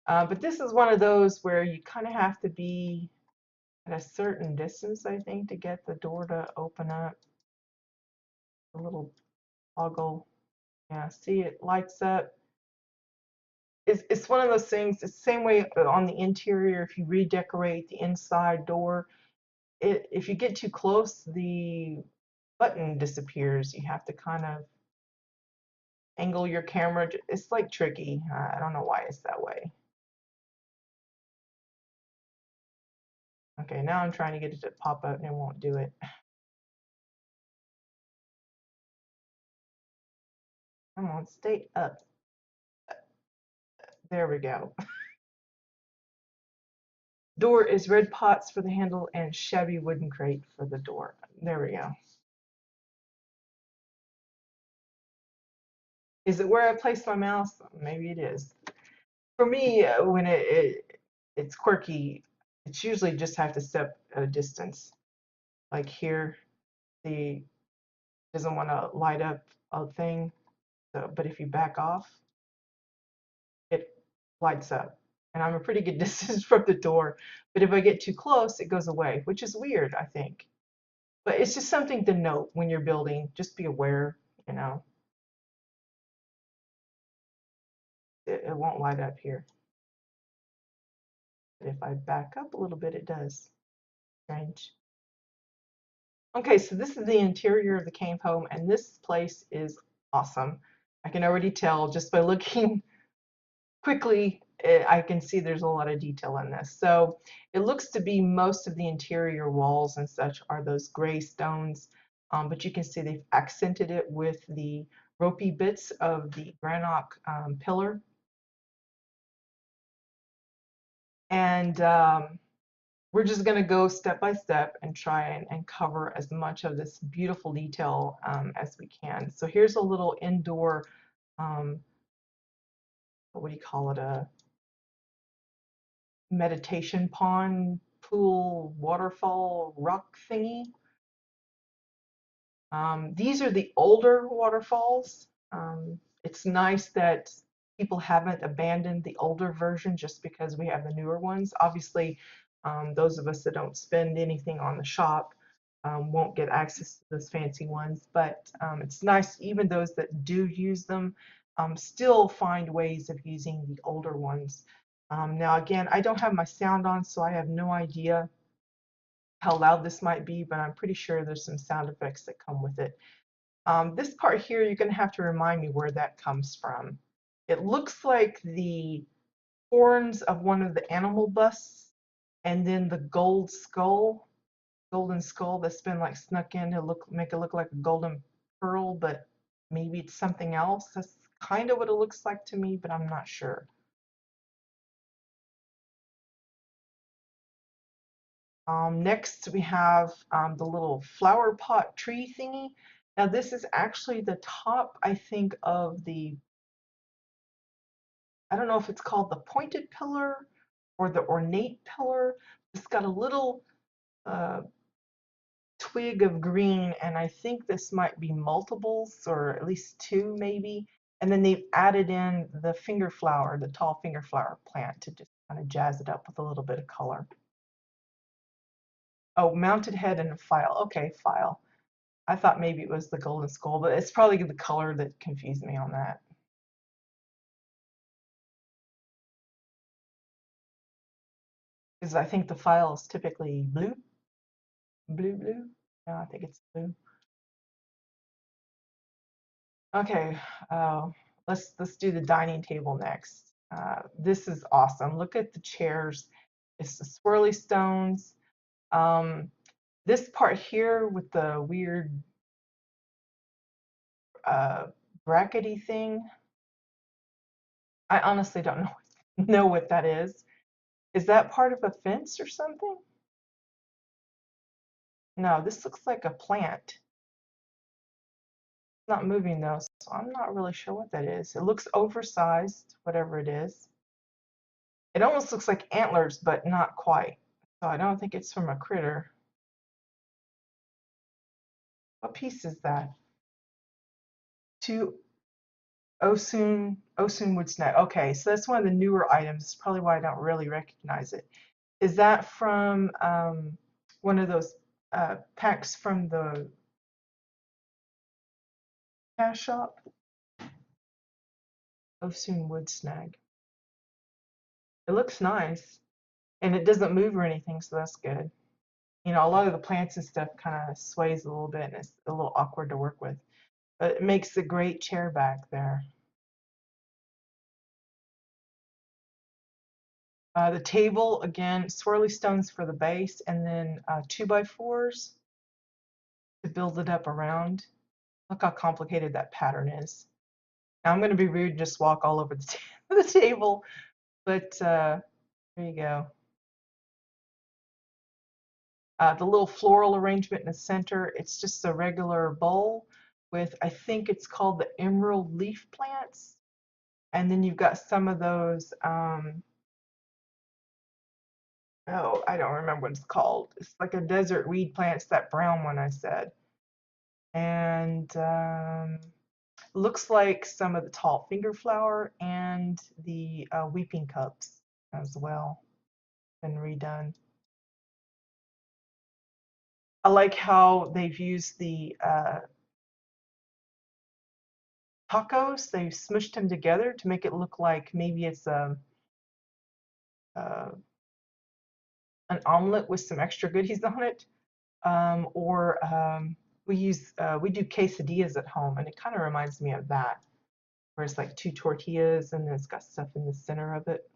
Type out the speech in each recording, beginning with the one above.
But this is one of those where you kind of have to be at a certain distance, I think, to get the door to open up. A little toggle. Yeah, see, it lights up. It's one of those things. It's the same way on the interior. If you redecorate the inside door, if you get too close, the button disappears. You have to kind of angle your camera. It's like tricky. I don't know why it's that way. Okay, now I'm trying to get it to pop up and it won't do it. Come on, stay up. There we go. Door is red pots for the handle and shabby wooden crate for the door. There we go. Is it where I placed my mouse? Maybe it is. For me, when it's quirky, it's usually just have to step a distance. Like here, the doesn't want to light up a thing, so, but if you back off, it lights up. And I'm a pretty good distance from the door, but if I get too close, it goes away, which is weird, I think. But it's just something to note when you're building. Just be aware, you know, it won't light up here. But if I back up a little bit, it does. Strange. Okay, so this is the interior of the cave home, and this place is awesome. I can already tell just by looking quickly, I can see there's a lot of detail in this. So it looks to be most of the interior walls and such are those gray stones, but you can see they've accented it with the ropey bits of the granite pillar. And we're just going to go step by step and try and cover as much of this beautiful detail as we can. So here's a little indoor, um, what do you call it, a meditation pond, pool, waterfall, rock thingy. These are the older waterfalls. It's nice that people haven't abandoned the older version just because we have the newer ones. Obviously, those of us that don't spend anything on the shop won't get access to those fancy ones, but it's nice, even those that do use them, still find ways of using the older ones. Now, again, I don't have my sound on, so I have no idea how loud this might be, but I'm pretty sure there's some sound effects that come with it. This part here, you're going to have to remind me where that comes from. It looks like the horns of one of the animal busts, and then the golden skull that's been like snuck in to make it look like a golden pearl, but maybe it's something else. That's kind of what it looks like to me, but I'm not sure. Next, we have the little flower pot tree thingy. Now, this is actually the top, I think, of the, I don't know if it's called the pointed pillar or the ornate pillar. It's got a little uh, twig of green, and I think this might be multiples, or at least two, maybe. And then they've added in the finger flower, the tall finger flower plant to just kind of jazz it up with a little bit of color. Oh, mounted head and a file. Okay, file. I thought maybe it was the golden skull, but it's probably the color that confused me on that. Because I think the file is typically blue, blue. No, I think it's blue. Okay, let's do the dining table next. This is awesome. Look at the chairs. It's the swirly stones. Um, this part here with the weird uh, brackety thing, I honestly don't know what that is. Is that part of a fence or something? No, this looks like a plant. It's not moving though, so I'm not really sure what that is. It looks oversized, whatever it is. It almost looks like antlers, but not quite. So I don't think it's from a critter. What piece is that? Two, Osun wood snag. Okay, so that's one of the newer items. It's probably why I don't really recognize it. Is that from one of those packs from the cash shop? Osun wood snag. It looks nice, and it doesn't move or anything, so that's good. You know, a lot of the plants and stuff kind of sways a little bit, and it's a little awkward to work with. But it makes a great chair back there. The table, again, swirly stones for the base, and then 2x4s to build it up around. Look how complicated that pattern is. Now I'm going to be rude and just walk all over the table, but there you go. The little floral arrangement in the center, it's just a regular bowl with, I think it's called the emerald leaf plants. And then you've got some of those, oh, I don't remember what it's called. It's like a desert weed plant. It's that brown one I said. And looks like some of the tall finger flower and the weeping cups as well. Been redone. I like how they've used the tacos. They've smushed them together to make it look like maybe it's uh, an omelet with some extra goodies on it. Or we do quesadillas at home, and it kind of reminds me of that, where it's like two tortillas and then it's got stuff in the center of it.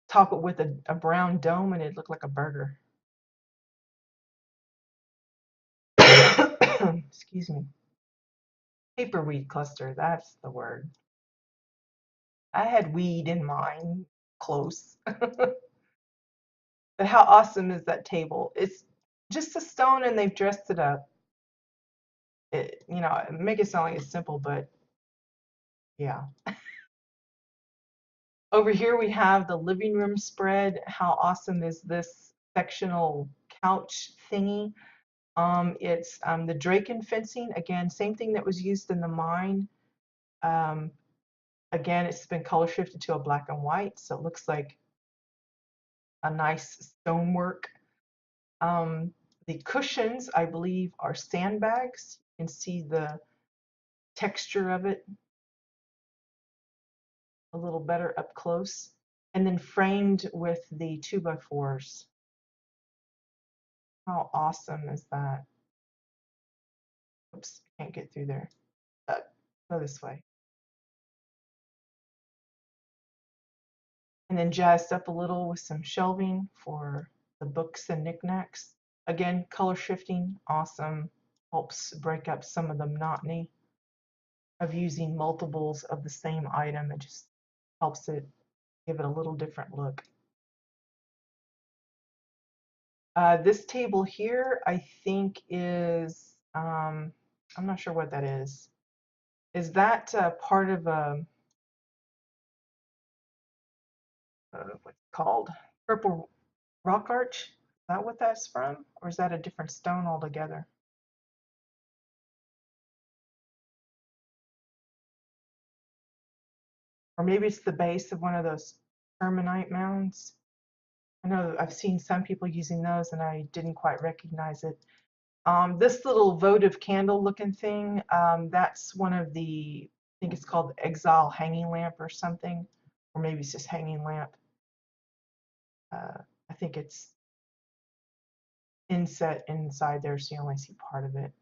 Top it with a brown dome, and it looked like a burger. Excuse me. Paperweed cluster, that's the word. I had weed in mine, close. But how awesome is that table? It's just a stone and they've dressed it up. You know, make it sound like it's simple, but yeah. Over here we have the living room spread. How awesome is this sectional couch thingy? It's the Draken fencing. Again, same thing that was used in the mine. Um, again, it's been color shifted to a black and white, so it looks like a nice stonework. The cushions, I believe, are sandbags. You can see the texture of it a little better up close. And then framed with the 2x4s. How awesome is that? Oops, can't get through there. Go this way. And then jazzed up a little with some shelving for the books and knickknacks. Again, color shifting, awesome. Helps break up some of the monotony of using multiples of the same item. It just helps it give it a little different look. This table here, I think is, I'm not sure what that is. Is that part of what's it called? Purple rock arch? Is that what that's from? Or is that a different stone altogether? Or maybe it's the base of one of those permanite mounds. I know I've seen some people using those and I didn't quite recognize it. This little votive candle looking thing, that's one of the, I think it's called the Exile hanging lamp or something, or maybe it's just hanging lamp. I think it's inset inside there, so you only see part of it.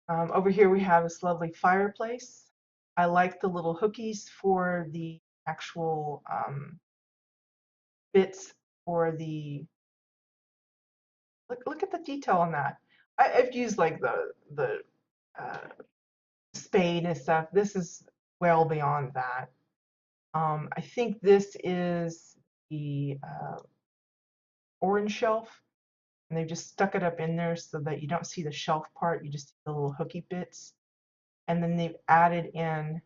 Over here we have this lovely fireplace. I like the little hookies for the actual bits for the, look at the detail on that. I've used like the uh, spade and stuff. This is well beyond that. I think this is the orange shelf, and they've just stuck it up in there so that you don't see the shelf part, you just see the little hooky bits. And then they've added in,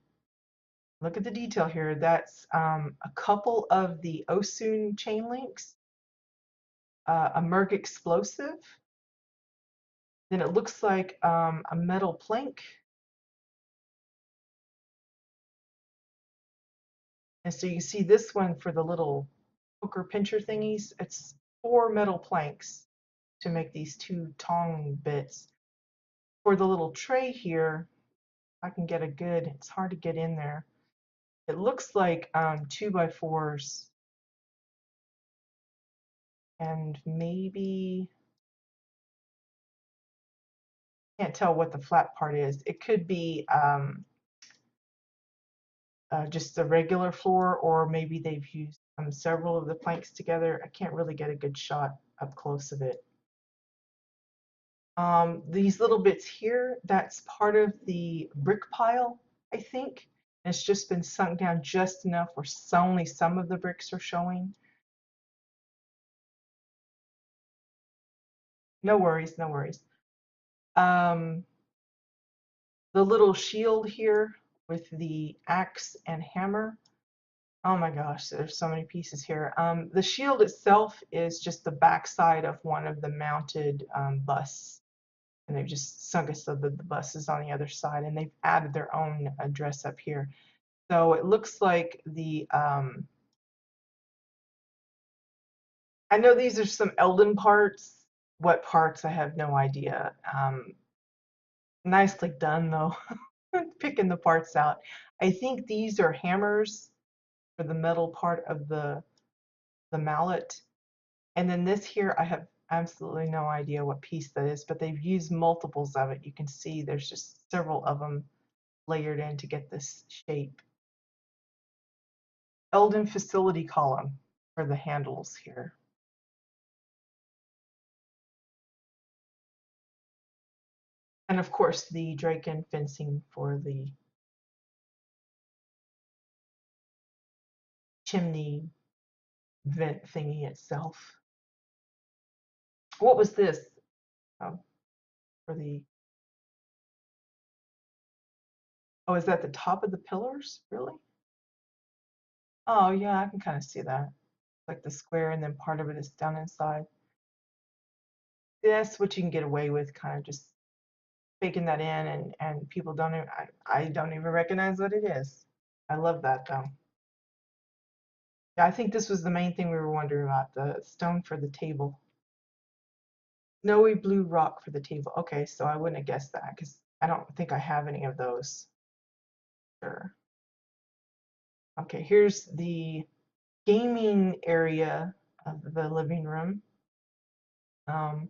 look at the detail here, that's a couple of the Osun chain links a Merg explosive. Then it looks like a metal plank. And so you see this one for the little hooker pincher thingies. It's 4 metal planks to make these 2 tong bits. For the little tray here, I can get a good, it's hard to get in there. It looks like 2x4s and maybe, can't tell what the flat part is. It could be just the regular floor, or maybe they've used several of the planks together. I can't really get a good shot up close of it. These little bits here, that's part of the brick pile, I think. And it's just been sunk down just enough where only some of the bricks are showing. No worries, no worries. The little shield here with the axe and hammer. Oh my gosh, there's so many pieces here. The shield itself is just the backside of one of the mounted busts. And they've just sunk it so that the bus is on the other side, and they've added their own dress up here. So it looks like the, I know these are some Eldon parts. What parts, I have no idea. Nicely done though, picking the parts out. I think these are hammers for the metal part of the mallet. And then this here, I have absolutely no idea what piece that is, but they've used multiples of it. You can see there's just several of them layered in to get this shape. Eldon facility column for the handles here. And of course the Draken fencing for the chimney vent thingy itself. What was this? Oh, for the, oh, is that the top of the pillars? Really? Oh yeah, I can kind of see that. Like the square and then part of it is down inside. That's what you can get away with, kind of just faking that in, and people don't even, I don't even recognize what it is. I love that though. Yeah, I think this was the main thing we were wondering about, the stone for the table. Snowy blue rock for the table. Okay, so I wouldn't have guessed that because I don't think I have any of those. Sure. Okay, here's the gaming area of the living room. Um,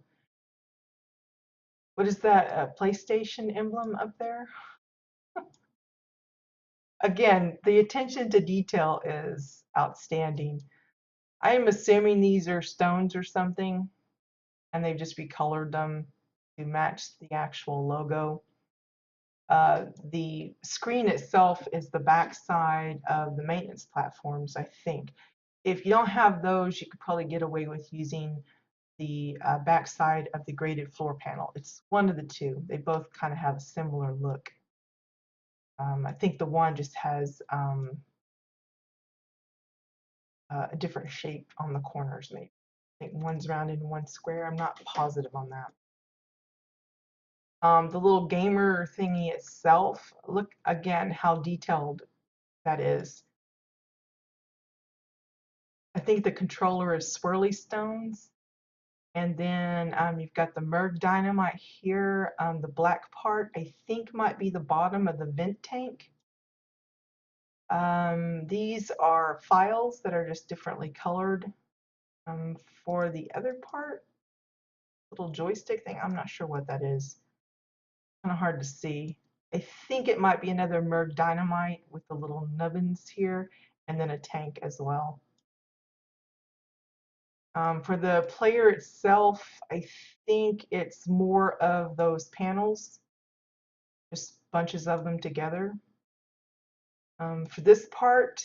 what is that, a PlayStation emblem up there? Again, the attention to detail is outstanding. I am assuming these are stones or something, and they've just recolored them to match the actual logo. The screen itself is the backside of the maintenance platforms, I think. If you don't have those, you could probably get away with using the backside of the graded floor panel. It's one of the two. They both kind of have a similar look. I think the one just has a different shape on the corners, maybe. I think one's rounded and one's square. I'm not positive on that. The little gamer thingy itself, look again how detailed that is. I think the controller is swirly stones. And then you've got the Merg dynamite here. The black part, I think, might be the bottom of the vent tank. These are files that are just differently colored. For the other part, little joystick thing, I'm not sure what that is. Kind of hard to see. I think it might be another Merg dynamite with the little nubbins here, and then a tank as well. For the player itself, I think it's more of those panels, just bunches of them together. For this part,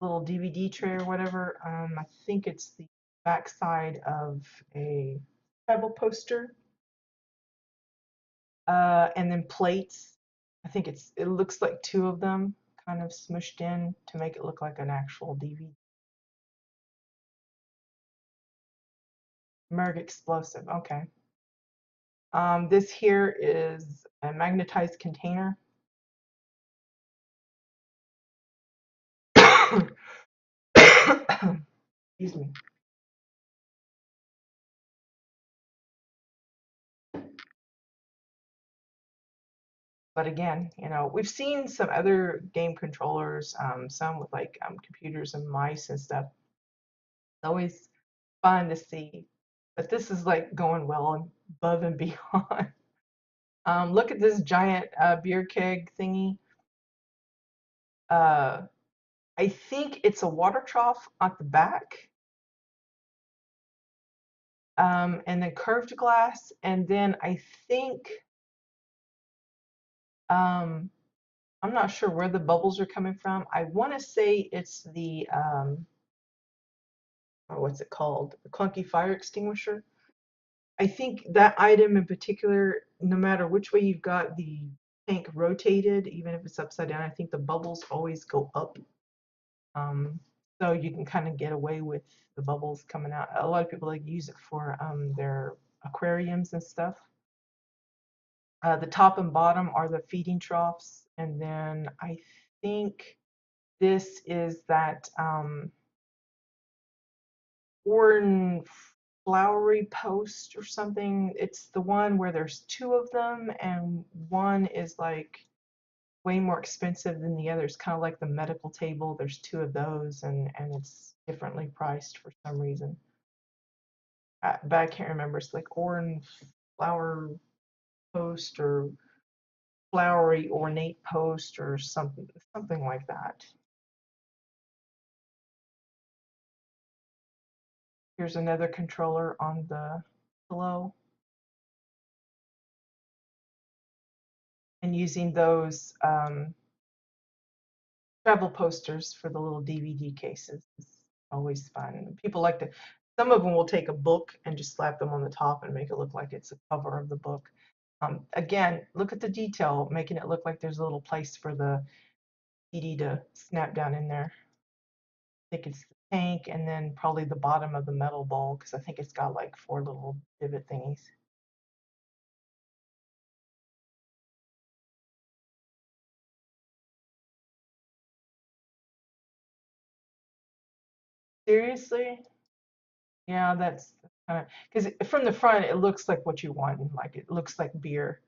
little DVD tray or whatever, I think it's the backside of a travel poster. And then plates. I think it looks like 2 of them kind of smushed in to make it look like an actual DVD. Merg explosive. Okay. This here is a magnetized container. Excuse me. But again, we've seen some other game controllers, some with like computers and mice and stuff. It's always fun to see. But this is like going well above and beyond. Look at this giant beer keg thingy. Uh, I think it's a water trough at the back, and then curved glass, and then I think um, I'm not sure where the bubbles are coming from. I want to say it's the oh, what's it called? The clunky fire extinguisher. I think that item in particular, no matter which way you've got the tank rotated, even if it's upside down, I think the bubbles always go up. Um, so you can kind of get away with the bubbles coming out. A lot of people like use it for their aquariums and stuff. The top and bottom are the feeding troughs, and then I think this is that Warren flowery post or something. It's the one where there's two of them, and one is like way more expensive than the other. It's kind of like the medical table. There's two of those, and it's differently priced for some reason. But I can't remember. It's like orange flower post or flowery ornate post or something like that. Here's another controller on the pillow, and using those travel posters for the little DVD cases is always fun. People like to, some of them will take a book and just slap them on the top and make it look like it's a cover of the book. Again, look at the detail, making it look like there's a little place for the CD to snap down in there. I think it's the tank and then probably the bottom of the metal bowl because I think it's got like four little divot thingies. Seriously? Yeah, that's kind of because from the front it looks like what you want, and like it looks like beer.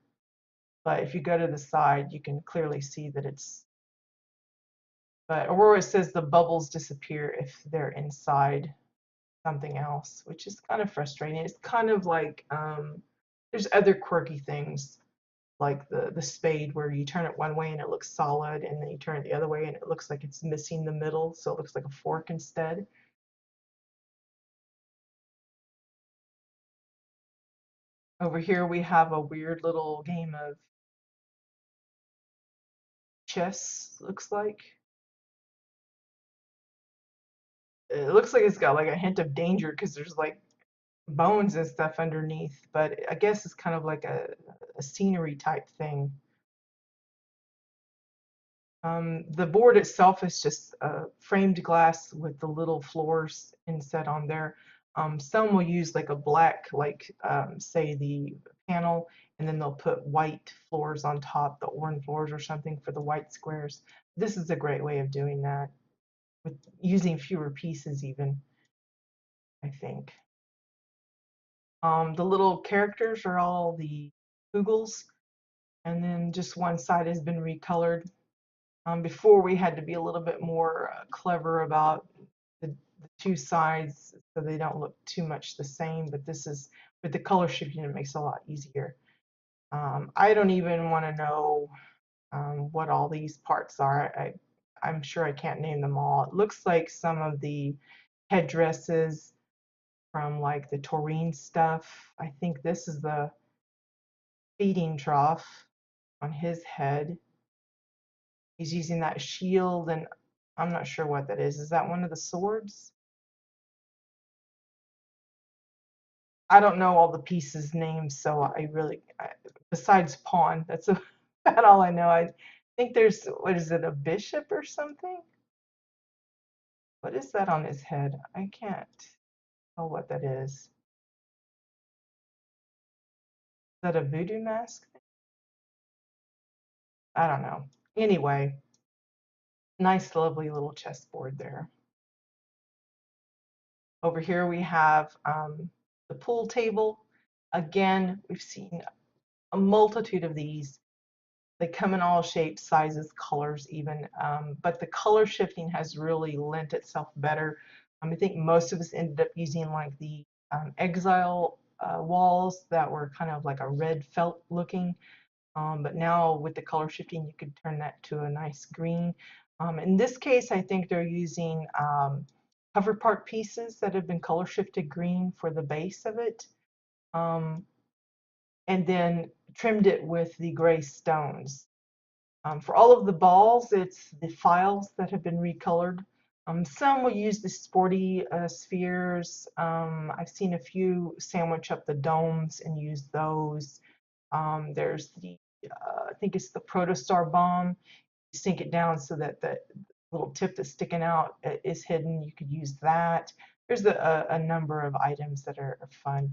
But if you go to the side, you can clearly see that it's. But Aurora says the bubbles disappear if they're inside something else, which is kind of frustrating. It's kind of like there's other quirky things like the spade where you turn it one way and it looks solid, and then you turn it the other way and it looks like it's missing the middle, so it looks like a fork instead. Over here we have a weird little game of chess, looks like. It looks like it's got like a hint of danger because there's like bones and stuff underneath, but I guess it's kind of like a scenery type thing. The board itself is just framed glass with the little floors inset on there. Some will use like a black, like say the panel, and then they'll put white floors on top, the orange floors or something for the white squares. This is a great way of doing that with using fewer pieces even, I think. The little characters are all the Googles, and then just one side has been recolored. Before we had to be a little bit more clever about the two sides so they don't look too much the same, but this is, with the color shifting, it makes it a lot easier. I don't even want to know what all these parts are. I'm sure I can't name them all. It looks like some of the headdresses from like the taurine stuff. I think this is the feeding trough on his head. He's using that shield, and I'm not sure what that is. Is that one of the swords? I don't know all the pieces' names, so besides pawn, that's about all I know. I think there's, what is it, a bishop or something? What is that on his head? I can't tell what that is. that a voodoo mask? I don't know. Anyway, nice, lovely little chessboard there. Over here we have the pool table. Again, we've seen a multitude of these. They come in all shapes, sizes, colors even, but the color shifting has really lent itself better. I think most of us ended up using like the exile walls that were kind of like a red felt looking, but now with the color shifting, you could turn that to a nice green. In this case, I think they're using cover part pieces that have been color shifted green for the base of it, um, and then trimmed it with the gray stones. For all of the balls, it's the files that have been recolored. Some will use the sporty spheres. I've seen a few sandwich up the domes and use those. There's the, I think it's the Protostar bomb. You sink it down so that the little tip that's sticking out is hidden. You could use that. There's a number of items that are fun.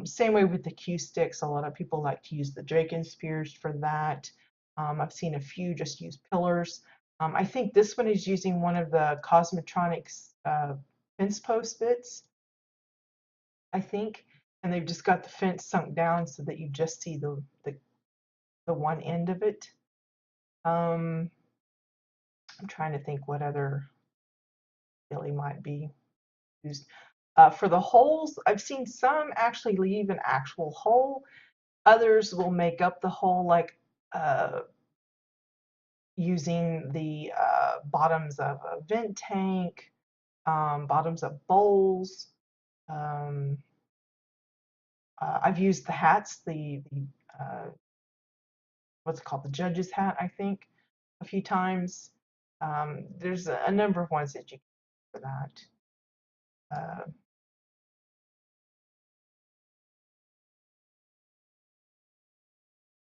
Same way with the cue sticks. A lot of people like to use the Draken spears for that. I've seen a few just use pillars. I think this one is using one of the Cosmetronics fence post bits, I think, and they've just got the fence sunk down so that you just see the one end of it. I'm trying to think what other really might be used. For the holes, I've seen some actually leave an actual hole. Others will make up the hole, like using the bottoms of a vent tank, bottoms of bowls. Um, I've used the hats, the what's it called, the judge's hat, I think, a few times. There's a number of ones that you can use for that.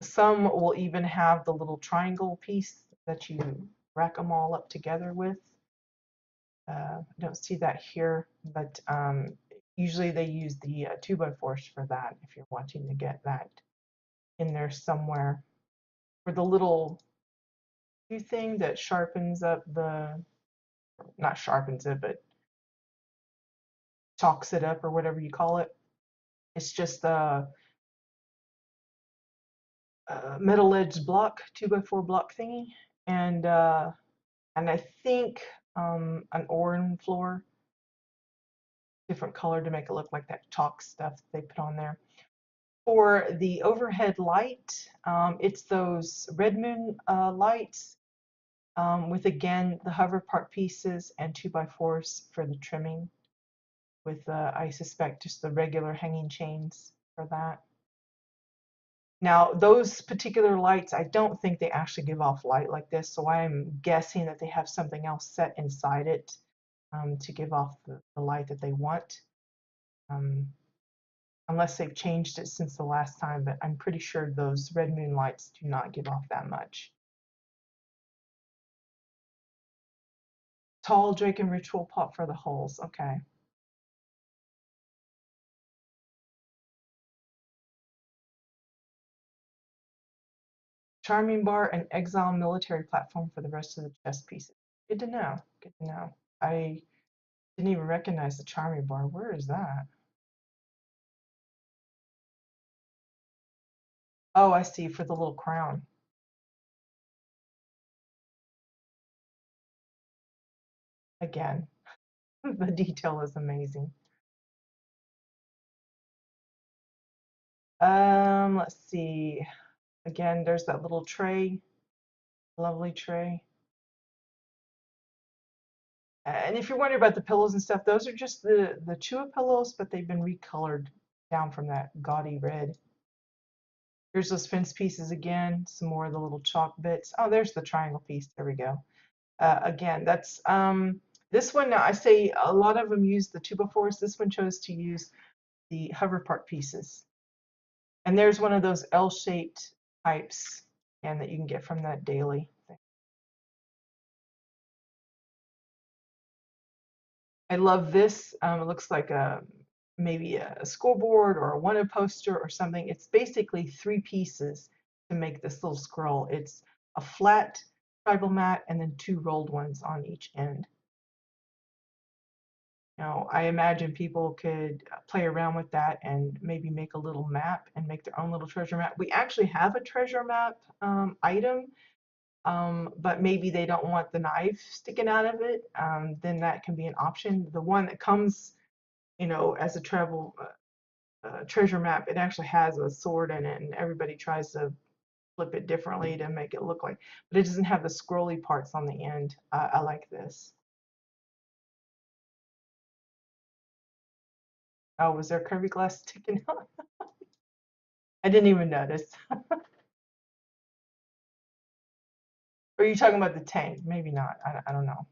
Some will even have the little triangle piece that you rack them all up together with. I don't see that here, but usually they use the 2x4s for that if you're wanting to get that in there somewhere. For the little thing that sharpens up the, not sharpens it, but chalks it up or whatever you call it. It's just a metal edged block, 2x4 block thingy, and I think an orange floor, different color to make it look like that chalk stuff they put on there. For the overhead light, it's those red moon lights with, again, the hover part pieces and 2x4s for the trimming with, I suspect, just the regular hanging chains for that. Now, those particular lights, I don't think they actually give off light like this, so I'm guessing that they have something else set inside it to give off the light that they want. Unless they've changed it since the last time, but I'm pretty sure those red moon lights do not give off that much. Tall Drake and ritual pot for the holes, okay. Charming bar and exile military platform for the rest of the chess pieces. Good to know, good to know. I didn't even recognize the charming bar. Where is that? Oh, I see, for the little crown. Again, the detail is amazing. Let's see. Again, there's that little tray, lovely tray. And if you're wondering about the pillows and stuff, those are just the Chua pillows, but they've been recolored down from that gaudy red. Here's those fence pieces again, some more of the little chalk bits. Oh, there's the triangle piece. There we go. Again, that's this one. I say a lot of them use the 2x4s. This one chose to use the hover part pieces. And there's one of those L-shaped pipes, and that you can get from that daily thing. I love this. It looks like a maybe a scoreboard or a wanted poster or something. It's basically three pieces to make this little scroll. It's a flat tribal mat and then two rolled ones on each end. Now, I imagine people could play around with that and maybe make a little map and make their own little treasure map. We actually have a treasure map item, but maybe they don't want the knife sticking out of it. Then that can be an option. The one that comes, as a travel treasure map, it actually has a sword in it, and everybody tries to flip it differently to make it look like, but it doesn't have the scrolly parts on the end. I like this. Oh, was there curvy glass sticking out? I didn't even notice. Or are you talking about the tank? Maybe not. I don't know.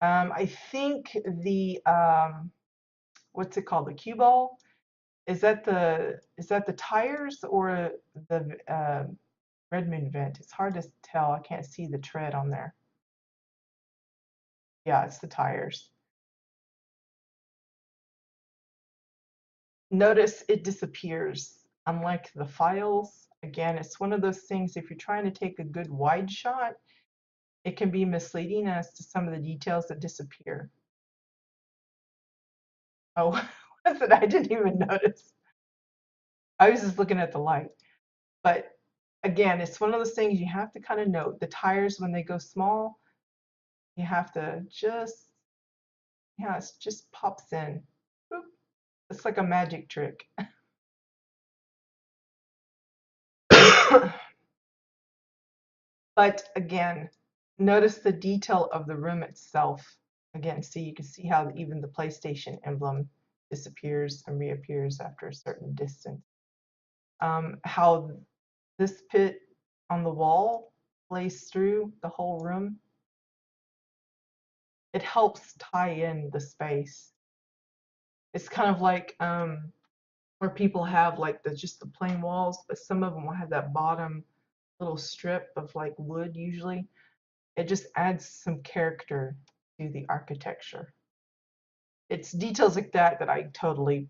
I think the what's it called? The cue ball? Is that the tires or the Redmond vent? It's hard to tell. I can't see the tread on there. Yeah, it's the tires. Notice it disappears. Unlike the files, again, it's one of those things, if you're trying to take a good wide shot, it can be misleading as to some of the details that disappear. Oh, was it? I didn't even notice. I was just looking at the light. But again, it's one of those things you have to kind of note. The tires, when they go small, you have to just, yeah, it just pops in. Boop. It's like a magic trick. But again, notice the detail of the room itself. Again, see, you can see how even the PlayStation emblem disappears and reappears after a certain distance. How this pit on the wall plays through the whole room. It helps tie in the space. It's kind of like where people have like just the plain walls, but some of them will have that bottom little strip of like wood usually. It just adds some character to the architecture. It's details like that that I totally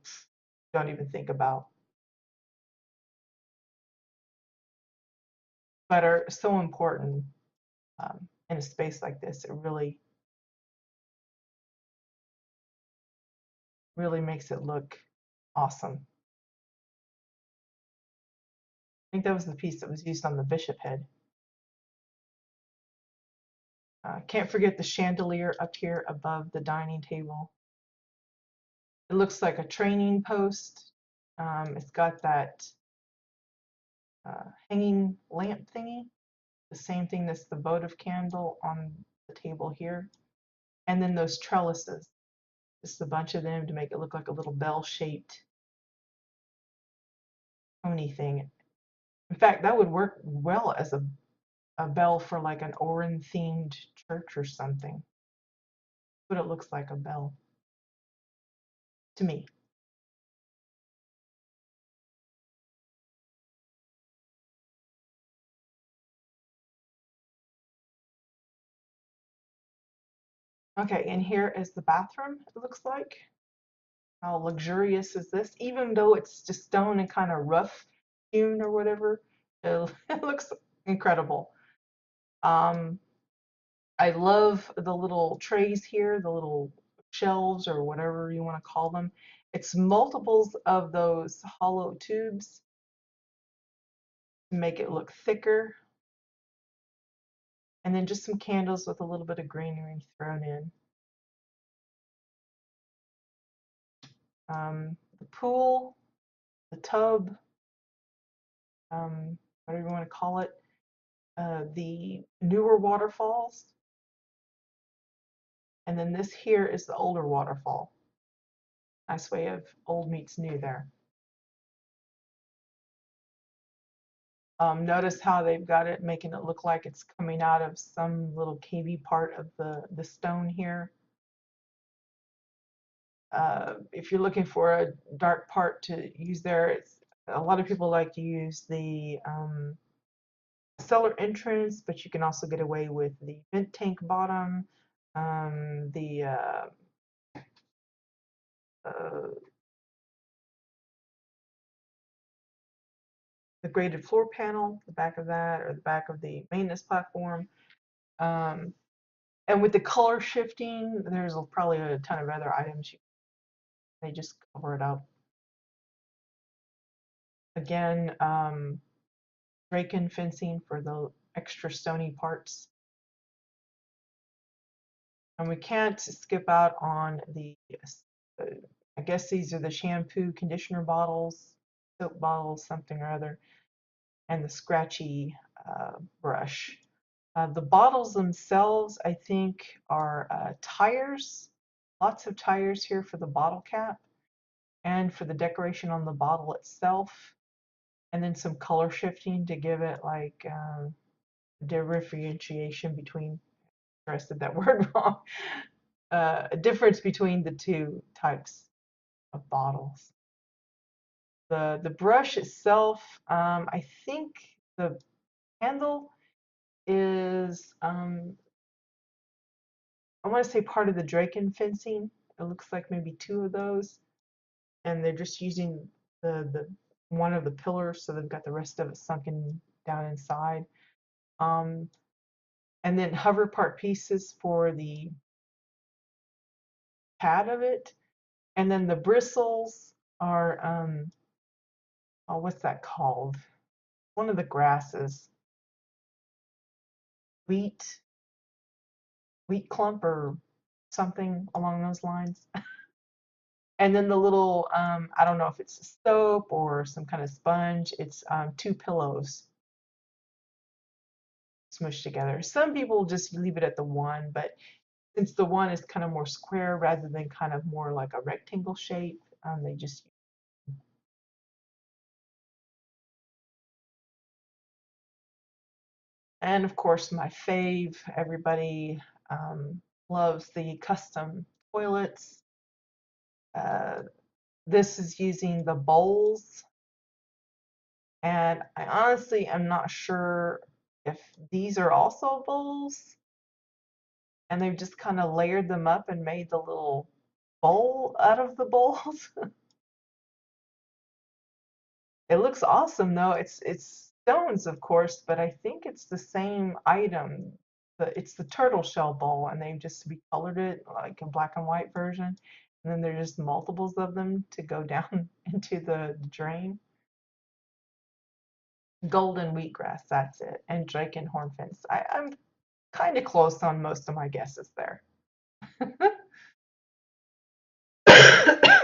don't even think about, but are so important in a space like this. It really, really makes it look awesome. I think that was the piece that was used on the bishop head. Can't forget the chandelier up here above the dining table. It looks like a training post. It's got that hanging lamp thingy, the same thing that's the votive candle on the table here. And then those trellises, just a bunch of them to make it look like a little bell-shaped pony thing. In fact, that would work well as a bell for like an Oran-themed church or something. But it looks like a bell to me. Okay, and here is the bathroom, it looks like. How luxurious is this? Even though it's just stone and kind of rough hewn or whatever, it looks incredible. Um, I love the little trays here, the little shelves or whatever you want to call them. It's multiples of those hollow tubes to make it look thicker. And then just some candles with a little bit of greenery thrown in. The pool, the tub, whatever you want to call it, the newer waterfalls. And then this here is the older waterfall. Nice way of old meets new there. Notice how they've got it, making it look like it's coming out of some little cavey part of the stone here. If you're looking for a dark part to use there, a lot of people like to use the cellar entrance, but you can also get away with the vent tank bottom, the uh, the graded floor panel, the back of that, or the back of the maintenance platform. Um, and with the color shifting, there's probably a ton of other items. They just cover it up. Again, break-in fencing for the extra stony parts. And we can't skip out on the, uh, I guess these are the shampoo conditioner bottles, soap bottles, something or other, and the scratchy brush. The bottles themselves, I think, are tires. Lots of tires here for the bottle cap and for the decoration on the bottle itself. And then some color shifting to give it like differentiation between, I said that word wrong, a difference between the two types of bottles. The brush itself, I think the handle is, I want to say part of the Draken fencing. It looks like maybe two of those, and they're just using the one of the pillars, so they've got the rest of it sunken down inside. Um, and then hover part pieces for the pad of it, and then the bristles are oh, what's that called? One of the grasses, wheat, wheat clump or something along those lines. And then the little, I don't know if it's soap or some kind of sponge. It's two pillows smushed together. Some people just leave it at the one, but since the one is kind of more square rather than kind of more like a rectangle shape, they just, and of course my fave, everybody loves the custom toilets. Uh, this is using the bowls, and I honestly am not sure if these are also bowls, and they've just kind of layered them up and made the little bowl out of the bowls. It looks awesome though. It's stones, of course, but I think it's the same item. It's the turtle shell bowl, and they've just recolored it like a black and white version. And then there's just multiples of them to go down into the drain. Golden wheatgrass, that's it. And drake and hornfinch. I'm kind of close on most of my guesses there.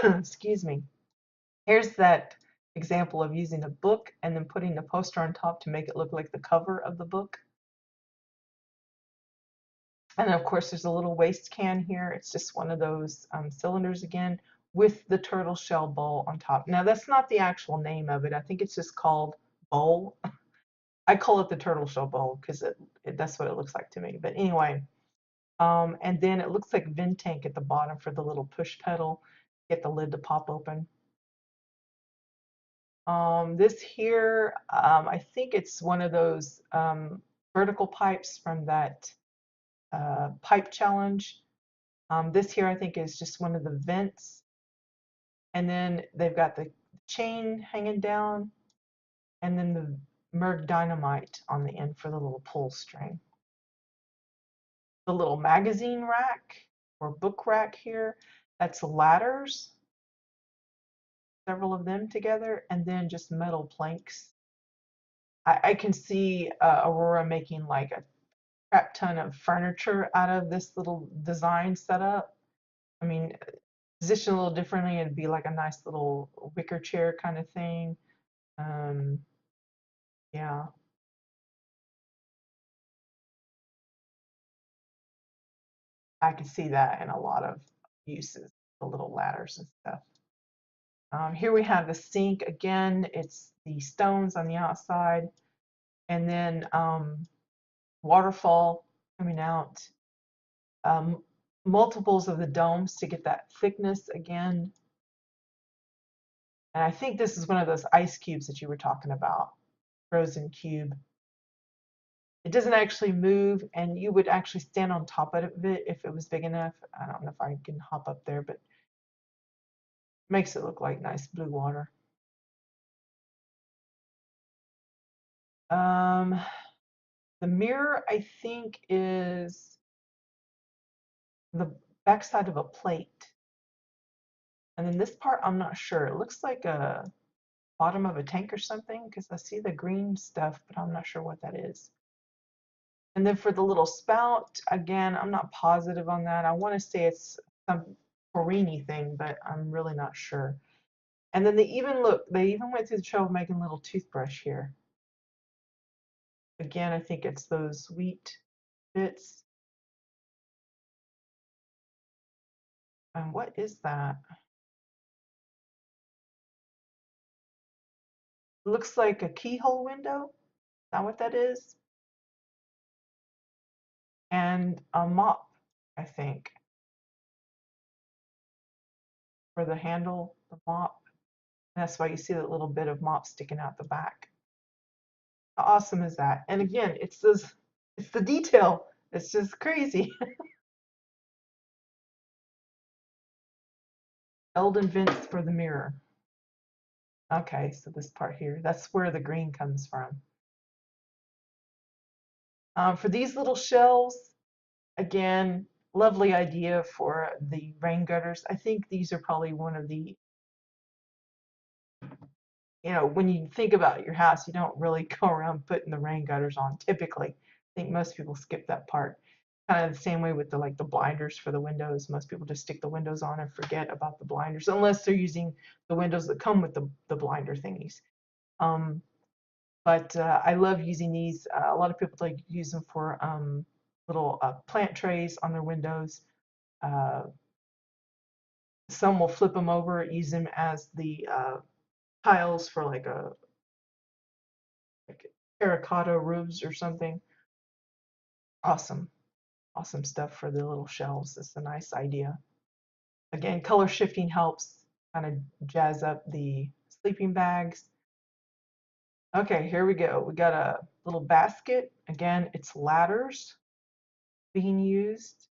Excuse me. Here's that example of using a book and then putting a poster on top to make it look like the cover of the book. And of course, there's a little waste can here. It's just one of those cylinders again with the turtle shell bowl on top. Now, that's not the actual name of it. I think it's just called bowl. I call it the turtle shell bowl because that's what it looks like to me. But anyway, and then it looks like vent tank at the bottom for the little push pedal. Get the lid to pop open. This here, I think it's one of those vertical pipes from that pipe challenge. This here, I think, is just one of the vents. And then they've got the chain hanging down, and then the Merg dynamite on the end for the little pull string. The little magazine rack or book rack here, that's ladders, several of them together, and then just metal planks. I can see Aurora making like a crap ton of furniture out of this little design setup. I mean, positioned a little differently, it'd be like a nice little wicker chair kind of thing. Um, yeah, I could see that in a lot of uses, the little ladders and stuff. Here we have the sink again. It's the stones on the outside, and then waterfall coming out. Um, multiples of the domes to get that thickness again. And I think this is one of those ice cubes that you were talking about, frozen cube. It doesn't actually move, and you would actually stand on top of it if it was big enough. I don't know if I can hop up there, but Makes it look like nice blue water. Um, the mirror, I think, is the backside of a plate. And then this part, I'm not sure. It looks like a bottom of a tank or something because I see the green stuff, but I'm not sure what that is. And then for the little spout, again, I'm not positive on that. I want to say it's some Porini thing, but I'm really not sure. And then they even went through the trouble of making a little toothbrush here. Again, I think it's those wheat bits. And what is that? It looks like a keyhole window. Is that what that is? And a mop, I think, for the handle, the mop. And that's why you see that little bit of mop sticking out the back. How awesome is that? And again, it's the detail. It's just crazy. Eldon vents for the mirror. Okay, so this part here, that's where the green comes from. For these little shelves, again, lovely idea for the rain gutters. I think these are probably one of the, when you think about your house, you don't really go around putting the rain gutters on typically. I think most people skip that part. Kind of the same way with the blinders for the windows. Most people just stick the windows on and forget about the blinders, unless they're using the windows that come with the blinder thingies. Um, but I love using these. A lot of people like use them for little plant trays on their windows. Uh, some will flip them over, use them as the tiles for like terracotta roofs or something. Awesome, awesome stuff for the little shelves. It's a nice idea. Again, color shifting helps kind of jazz up the sleeping bags. Okay, here we go. We got a little basket. Again, it's ladders being used.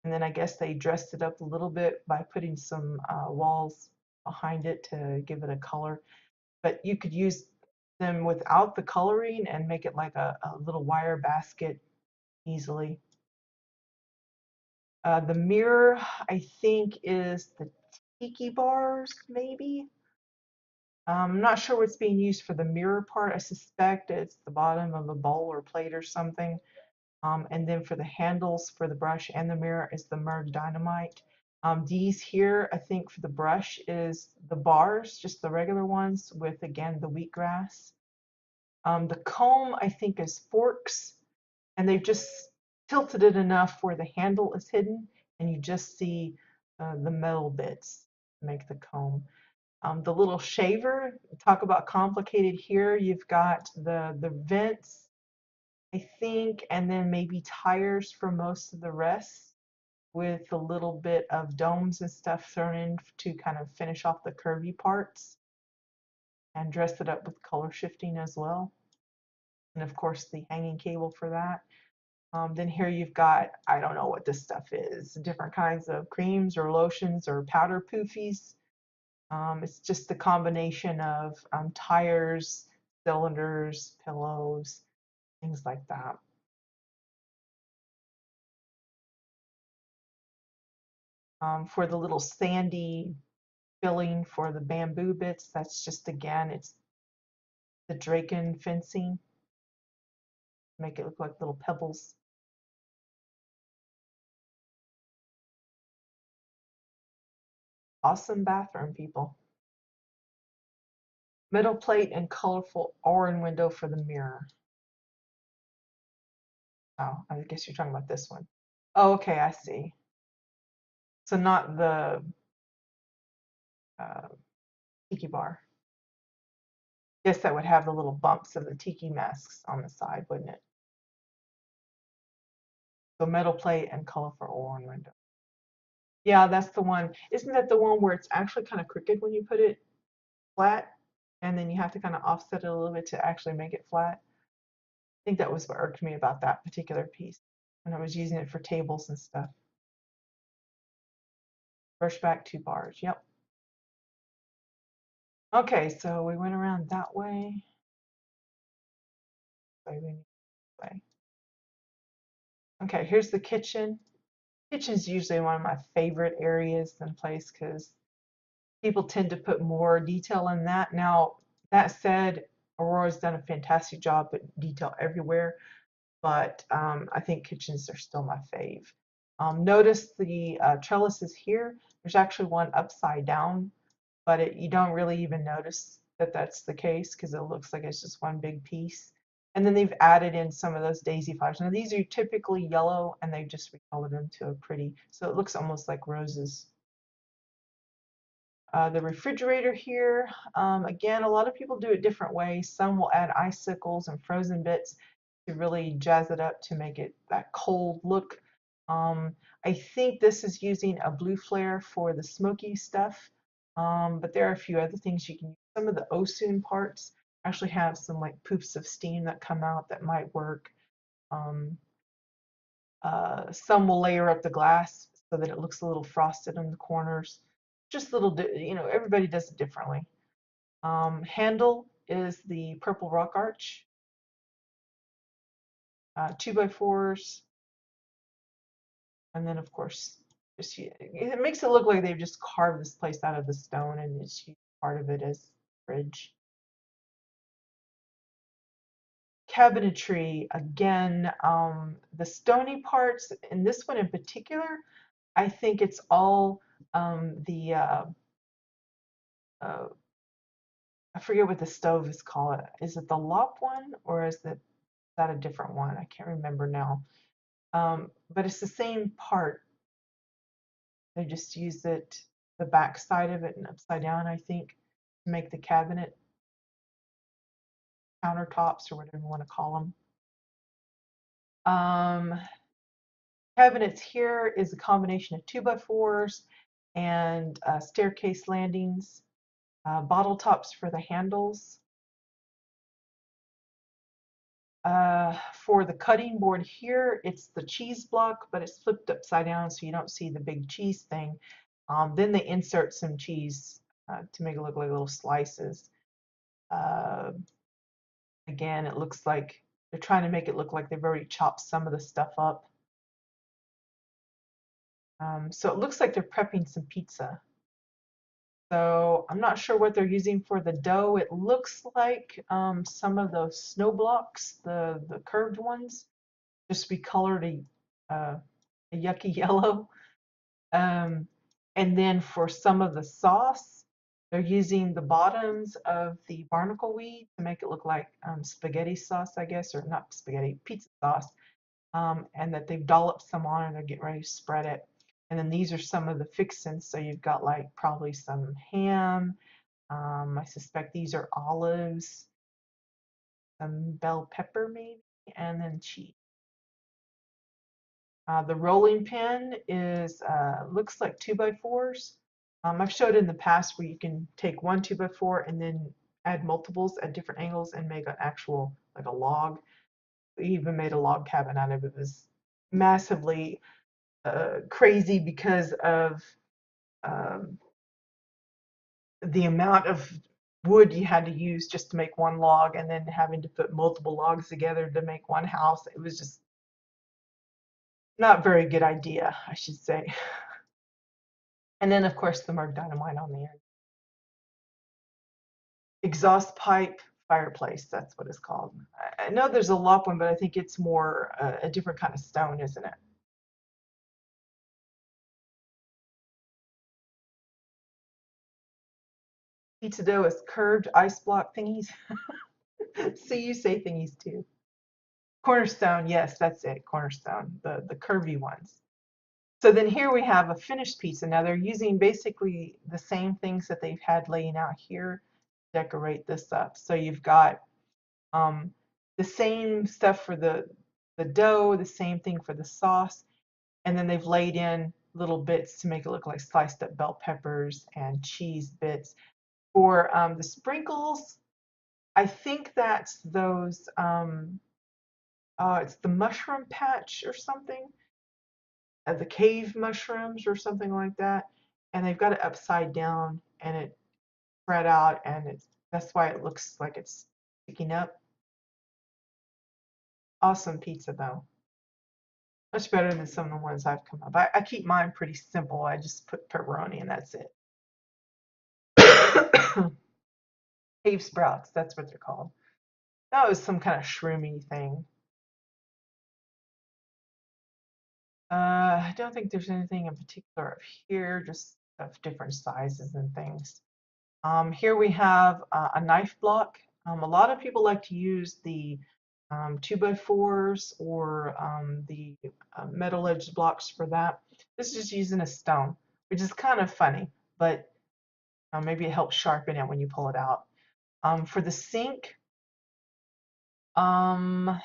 And then I guess they dressed it up a little bit by putting some walls behind it to give it a color. But you could use them without the coloring and make it like a little wire basket easily. The mirror, I think, is the tiki bars, maybe. I'm not sure what's being used for the mirror part. I suspect it's the bottom of a bowl or plate or something. And then for the handles for the brush and the mirror is the merged dynamite. These here, I think for the brush is the bars, just the regular ones with, again, the wheatgrass. The comb, I think, is forks, and they've just tilted it enough where the handle is hidden, and you just see the metal bits make the comb. The little shaver, talk about complicated here. You've got the vents, I think, and then maybe tires for most of the rest, with a little bit of domes and stuff thrown in to kind of finish off the curvy parts and dress it up with color shifting as well. And of course, the hanging cable for that. Then here you've got, I don't know what this stuff is, different kinds of creams or lotions or powder poofies. It's just the combination of tires, cylinders, pillows, things like that. For the little sandy filling for the bamboo bits, that's just, again, it's the Draken fencing. Make it look like little pebbles. Awesome bathroom, people. Metal plate and colorful orange window for the mirror. Oh, I guess you're talking about this one. Oh, okay, I see. So not the uh, tiki bar. Guess that would have the little bumps of the tiki masks on the side, wouldn't it? So metal plate and colorful orange window. Yeah, that's the one. Isn't that the one where it's actually kind of crooked when you put it flat, and then you have to kind of offset it a little bit to actually make it flat? I think that was what irked me about that particular piece when I was using it for tables and stuff. Brush back 2 bars. Yep. Okay, so we went around that way. So we went this way. Okay, here's the kitchen. Kitchen's usually one of my favorite areas in place because people tend to put more detail in that. Now, that said, Aurora's done a fantastic job at detail everywhere, but I think kitchens are still my fave. Notice the trellises here. There's actually one upside down, but you don't really even notice that that's the case because it looks like it's just one big piece. And then they've added in some of those daisy flowers. Now these are typically yellow and they've just recolored them to a pretty, so it looks almost like roses. The refrigerator here, again, a lot of people do it different ways. Some will add icicles and frozen bits to really jazz it up to make it that cold look. Um, I think this is using a blue flare for the smoky stuff, but there are a few other things you can use. Some of the Osun parts actually have some like poofs of steam that come out that might work. Um, some will layer up the glass so that it looks a little frosted in the corners. Just little, everybody does it differently. Handle is the purple rock arch, 2x4s, and then of course, it makes it look like they've just carved this place out of the stone and it's used part of it as bridge. Cabinetry, again, the stony parts, in this one in particular, I think it's all the uh, I forget what the stove is called. Is it the lop one or is that a different one? I can't remember now. But it's the same part. They just use it, the back side of it and upside down, I think, to make the cabinet countertops or whatever you want to call them. Cabinets here is a combination of 2x4s and staircase landings, bottle tops for the handles. For the cutting board here, it's the cheese block, but it's flipped upside down so you don't see the big cheese thing. Then they insert some cheese to make it look like little slices. Uh, Again, it looks like they're trying to make it look like they've already chopped some of the stuff up. So it looks like they're prepping some pizza. So I'm not sure what they're using for the dough. It looks like some of those snow blocks, the curved ones, just be colored a yucky yellow. Um, and then for some of the sauce, they're using the bottoms of the barnacle weed to make it look like spaghetti sauce, I guess, or not spaghetti, pizza sauce. And that they've dolloped some on and they're getting ready to spread it. And then these are some of the fixins. So you've got like probably some ham. I suspect these are olives, some bell pepper maybe, and then cheese. The rolling pin is looks like 2x4s. I've showed in the past where you can take one 2x4 and then add multiples at different angles and make an actual like a log. We even made a log cabin out of it. It was massively crazy because of um, the amount of wood you had to use just to make one log and then having to put multiple logs together to make one house. It was just not a very good idea, I should say. And then, of course, the Merc Dynamite on the end. Exhaust pipe fireplace, that's what it's called. I know there's a lop one, but I think it's more a different kind of stone, isn't it? Pizza dough is curved ice block thingies. See, you say thingies too. Cornerstone, yes, that's it, cornerstone, the curvy ones. So then here we have a finished pizza. Now they're using basically the same things that they've had laying out here to decorate this up. So you've got um, the same stuff for the dough, the same thing for the sauce, and then they've laid in little bits to make it look like sliced up bell peppers and cheese bits. For the sprinkles, I think that's those, it's the mushroom patch or something, the cave mushrooms or something like that. And they've got it upside down and spread out, and that's why it looks like it's sticking up. Awesome pizza though. Much better than some of the ones I've come up. I keep mine pretty simple. I just put pepperoni and that's it. Cave sprouts, that's what they're called. That was some kind of shroomy thing. I don't think there's anything in particular up here, just of different sizes and things. Here we have a knife block. A lot of people like to use the 2x4s or the metal edged blocks for that. This is just using a stone, which is kind of funny, but maybe it helps sharpen it when you pull it out. For the sink, I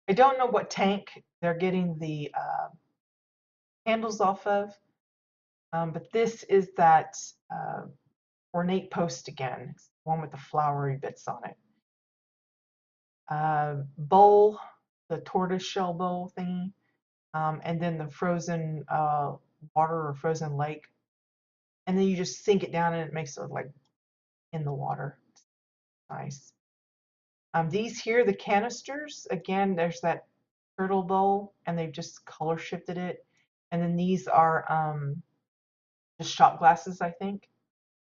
don't know what tank they're getting the handles off of, but this is that ornate post again. It's the one with the flowery bits on it. Bowl, the tortoise shell bowl thingy, and then the frozen water or frozen lake. And then you just sink it down and it makes it look like in the water. It's nice. These here, the canisters, again, there's that turtle bowl and they've just color shifted it. And then these are just shot glasses, I think,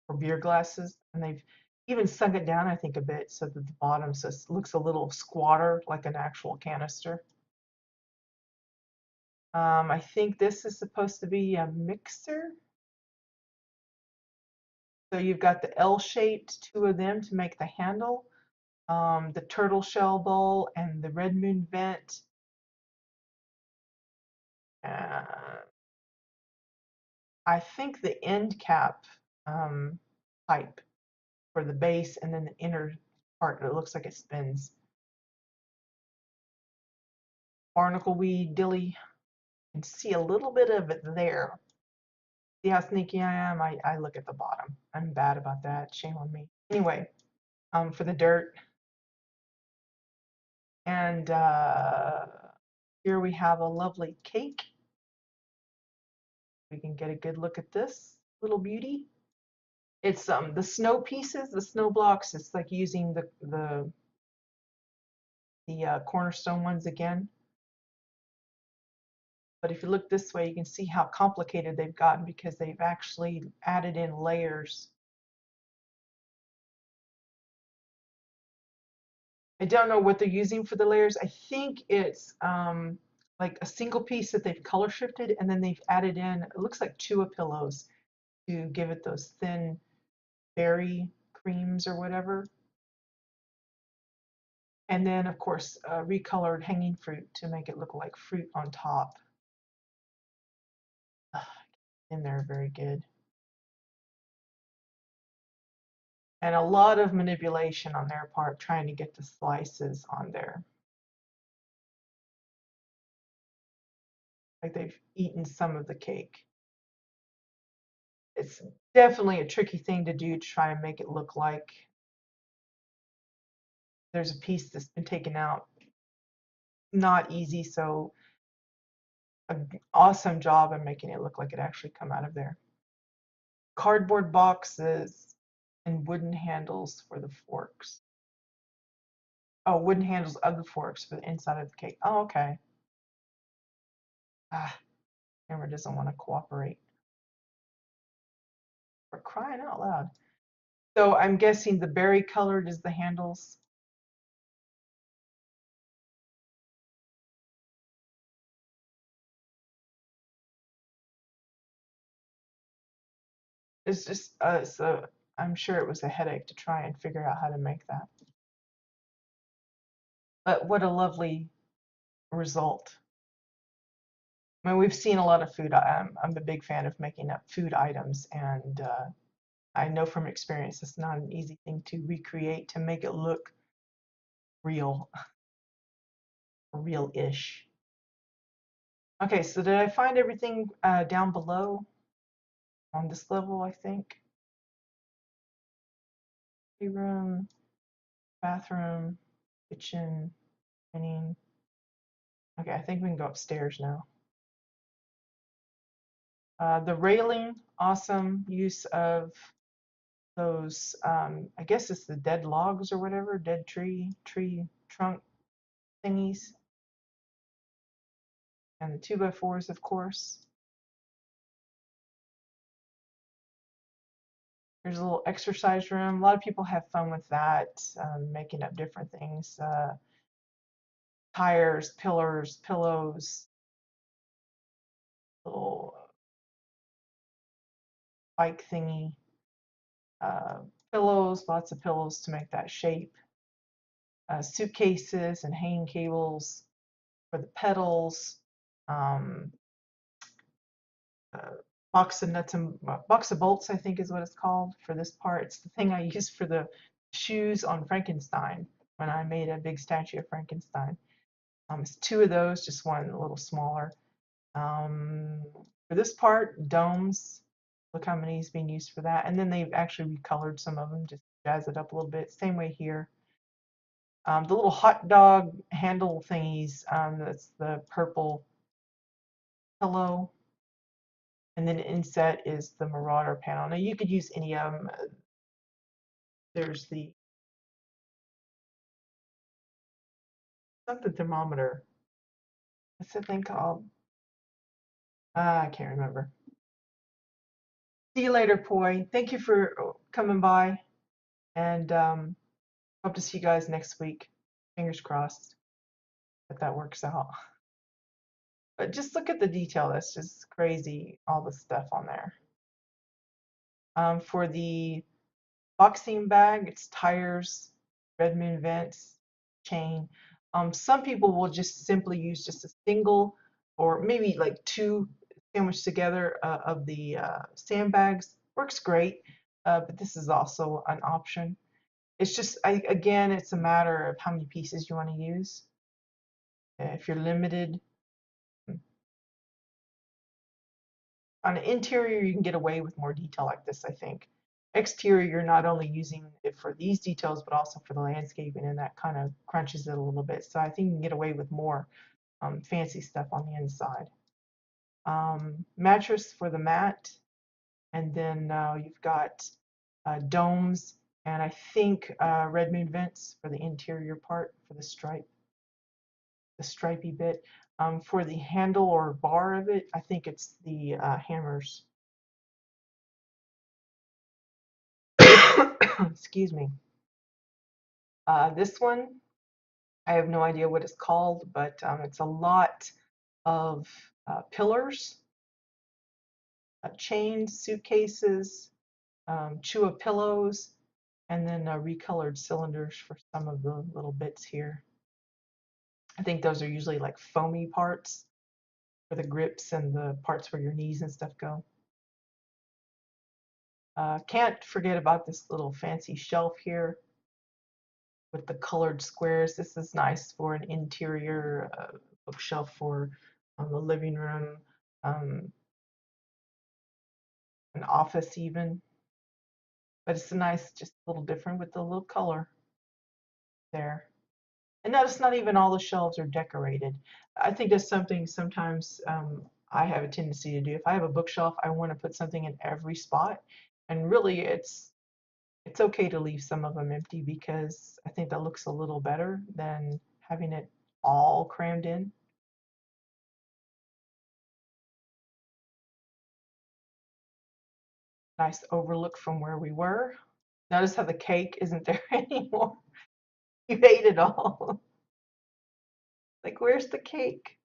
or beer glasses. And they've even sunk it down, I think, a bit so that the bottom so it looks a little squatter, like an actual canister. I think this is supposed to be a mixer. So you've got the L-shaped, two of them to make the handle, the turtle shell bowl, and the red moon vent. I think the end cap pipe for the base, and then the inner part that looks like it spins. Barnacle weed, dilly. You can see a little bit of it there. See how sneaky I am? I look at the bottom. I'm bad about that. Shame on me. Anyway, for the dirt. And here we have a lovely cake. We can get a good look at this little beauty. It's the snow pieces, the snow blocks. It's like using the cornerstone ones again. But if you look this way, you can see how complicated they've gotten because they've actually added in layers. I don't know what they're using for the layers. I think it's like a single piece that they've color shifted, and then they've added in, it looks like Chua pillows to give it those thin berry creams or whatever. And then, of course, recolored hanging fruit to make it look like fruit on top. In there, very good. And a lot of manipulation on their part trying to get the slices on there. Like they've eaten some of the cake. It's definitely a tricky thing to do to try and make it look like there's a piece that's been taken out. Not easy, so an awesome job in making it look like it actually come out of there. Cardboard boxes and wooden handles for the forks. Oh, wooden handles of the forks for the inside of the cake. Oh, okay. Ah, camera doesn't want to cooperate. We're crying out loud. So I'm guessing the berry colored is the handles. It's just so I'm sure it was a headache to try and figure out how to make that. But what a lovely result. I mean, we've seen a lot of food. I'm a big fan of making up food items, and I know from experience it's not an easy thing to recreate to make it look real, real-ish. Okay, so did I find everything down below on this level, I think? Room, bathroom, kitchen, dining. Okay, I think we can go upstairs now. The railing, awesome use of those, I guess it's the dead logs or whatever, dead tree trunk thingies, and the 2x4s, of course. There's a little exercise room. A lot of people have fun with that, making up different things. Tires, pillars, pillows, little bike thingy, uh, pillows, lots of pillows to make that shape, suitcases and hanging cables for the pedals, um, uh, box of nuts and box of bolts, I think is what it's called for this part. It's the thing I used for the shoes on Frankenstein when I made a big statue of Frankenstein. It's two of those, just one a little smaller. Um, for this part, domes. Look how many is being used for that. And then they've actually recolored some of them, just jazz it up a little bit. Same way here. The little hot dog handle thingies, that's the purple pillow. And then inset is the Marauder panel. Now you could use any of them. There's the something thermometer. What's that thing called? I can't remember. See you later, Poi. Thank you for coming by, and hope to see you guys next week. Fingers crossed that that works out. But just look at the detail. That's just crazy, all the stuff on there. For the boxing bag, it's tires, red moon vents, chain. Some people will just simply use just a single or maybe like two sandwiched together of the sandbags. Works great, but this is also an option. It's just, again, it's a matter of how many pieces you want to use. If you're limited, on an interior, you can get away with more detail like this, I think. Exterior, you're not only using it for these details, but also for the landscaping, and that kind of crunches it a little bit. So I think you can get away with more fancy stuff on the inside. Mattress for the mat, and then you've got domes, and I think red moon vents for the interior part for the stripe, the stripy bit. For the handle or bar of it, I think it's the hammers. Excuse me. This one, I have no idea what it's called, but it's a lot of pillars, chains, suitcases, Chua pillows, and then recolored cylinders for some of the little bits here. I think those are usually like foamy parts for the grips and the parts where your knees and stuff go. Can't forget about this little fancy shelf here with the colored squares. This is nice for an interior bookshelf for the living room, um, an office even. But it's a nice, just a little different with the little color there. And notice not even all the shelves are decorated. I think that's something sometimes I have a tendency to do. If I have a bookshelf, I want to put something in every spot. And really, it's okay to leave some of them empty because I think that looks a little better than having it all crammed in. Nice overlook from where we were. Notice how the cake isn't there anymore. You ate it all. Like, where's the cake?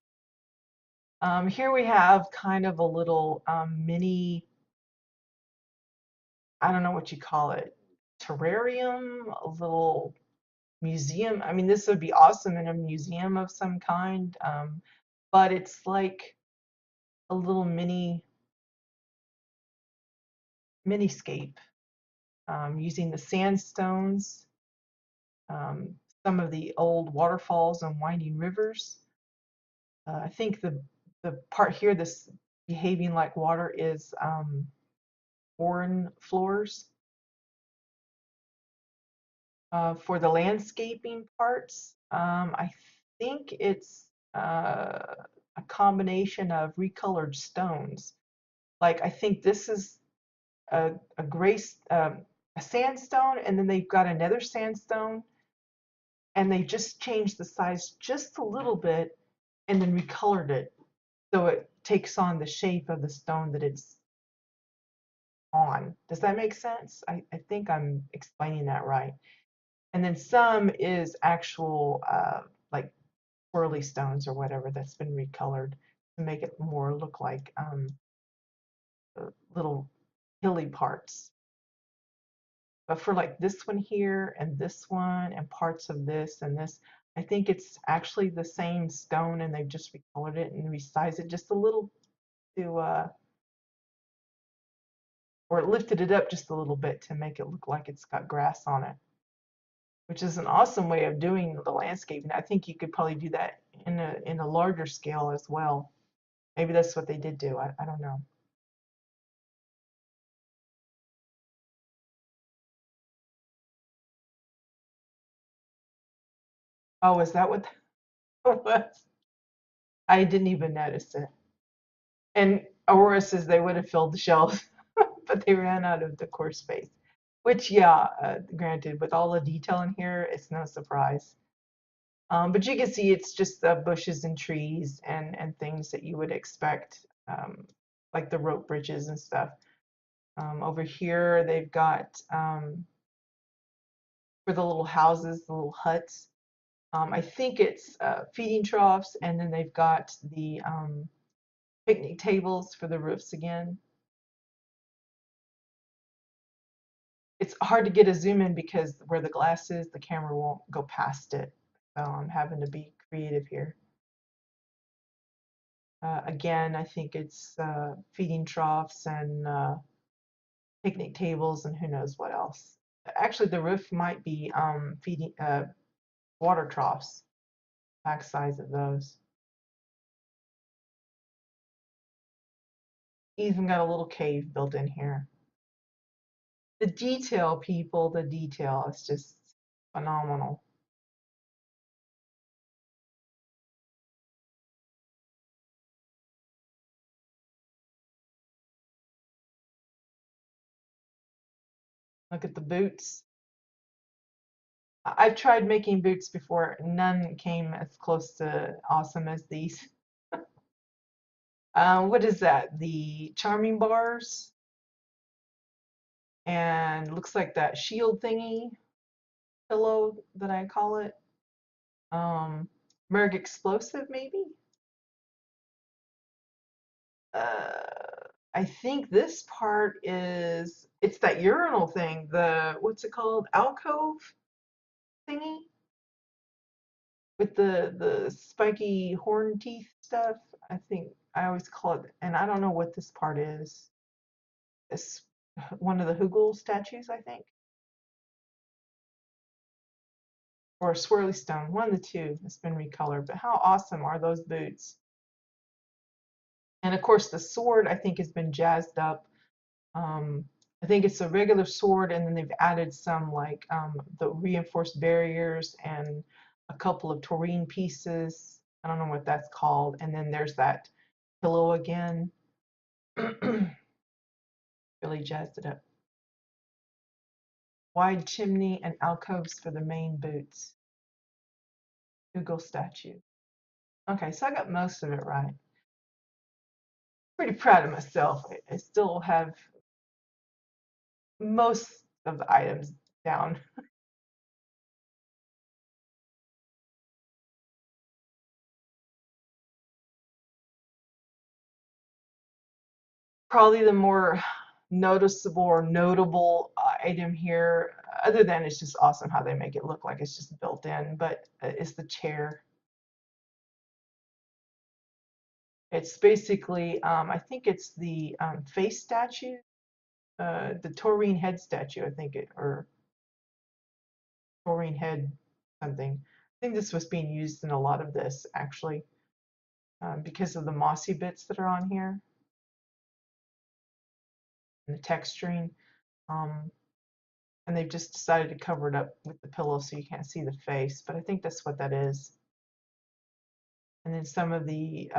Here we have kind of a little mini, I don't know what you call it, terrarium, a little museum. I mean, this would be awesome in a museum of some kind, but it's like a little miniscape using the sandstones, some of the old waterfalls and winding rivers. I think the part here, this behaving like water, is foreign floors. For the landscaping parts, I think it's a combination of recolored stones. Like I think this is a gray, a sandstone, and then they've got another sandstone, and they just changed the size just a little bit and then recolored it so it takes on the shape of the stone that it's on. Does that make sense? I think I'm explaining that right. And then some is actual like swirly stones or whatever that's been recolored to make it more look like little hilly parts. But for like this one here and this one and parts of this and this, I think it's actually the same stone and they've just recolored it and resized it just a little to, or lifted it up just a little bit to make it look like it's got grass on it, which is an awesome way of doing the landscaping. I think you could probably do that in a larger scale as well. Maybe that's what they did do. I don't know. Oh, is that what that was? I didn't even notice it. And Aurora says they would have filled the shelves, but they ran out of decor space. Which, yeah, granted, with all the detail in here, it's no surprise. But you can see it's just the bushes and trees and things that you would expect, like the rope bridges and stuff. Over here, they've got for the little houses, the little huts. I think it's feeding troughs, and then they've got the picnic tables for the roofs again. It's hard to get a zoom in because where the glass is, the camera won't go past it. So I'm having to be creative here. Again, I think it's feeding troughs and picnic tables and who knows what else. Actually, the roof might be feeding water troughs, back size of those. Even got a little cave built in here. The detail, people, the detail is just phenomenal. Look at the boots. I've tried making boots before. None came as close to awesome as these. What is that? The charming bars and looks like that shield thingy pillow that I call it. Merg explosive maybe. I think this part is it's that urinal thing. The what's it called? Alcove thingy with the spiky horn teeth stuff. I think I always call it, and I don't know what this part is. It's one of the Hugel statues, I think, or a swirly stone. One of the two has been recolored. But how awesome are those boots? And of course, the sword I think has been jazzed up. Um, I think it's a regular sword, and then they've added some like the reinforced barriers and a couple of taurine pieces. I don't know what that's called. And then there's that pillow again. Really jazzed it up. Wide chimney and alcoves for the main boots. Google statue. Okay, so I got most of it right. Pretty proud of myself. I still have most of the items down. Probably the more noticeable or notable item here, other than it's just awesome how they make it look like it's just built in, but it's the chair. It's basically, I think it's the face statue, the taurine head statue, I think it, or taurine head something. I think this was being used in a lot of this actually because of the mossy bits that are on here and the texturing. Um, and they've just decided to cover it up with the pillow so you can't see the face, but I think that's what that is. And then some of the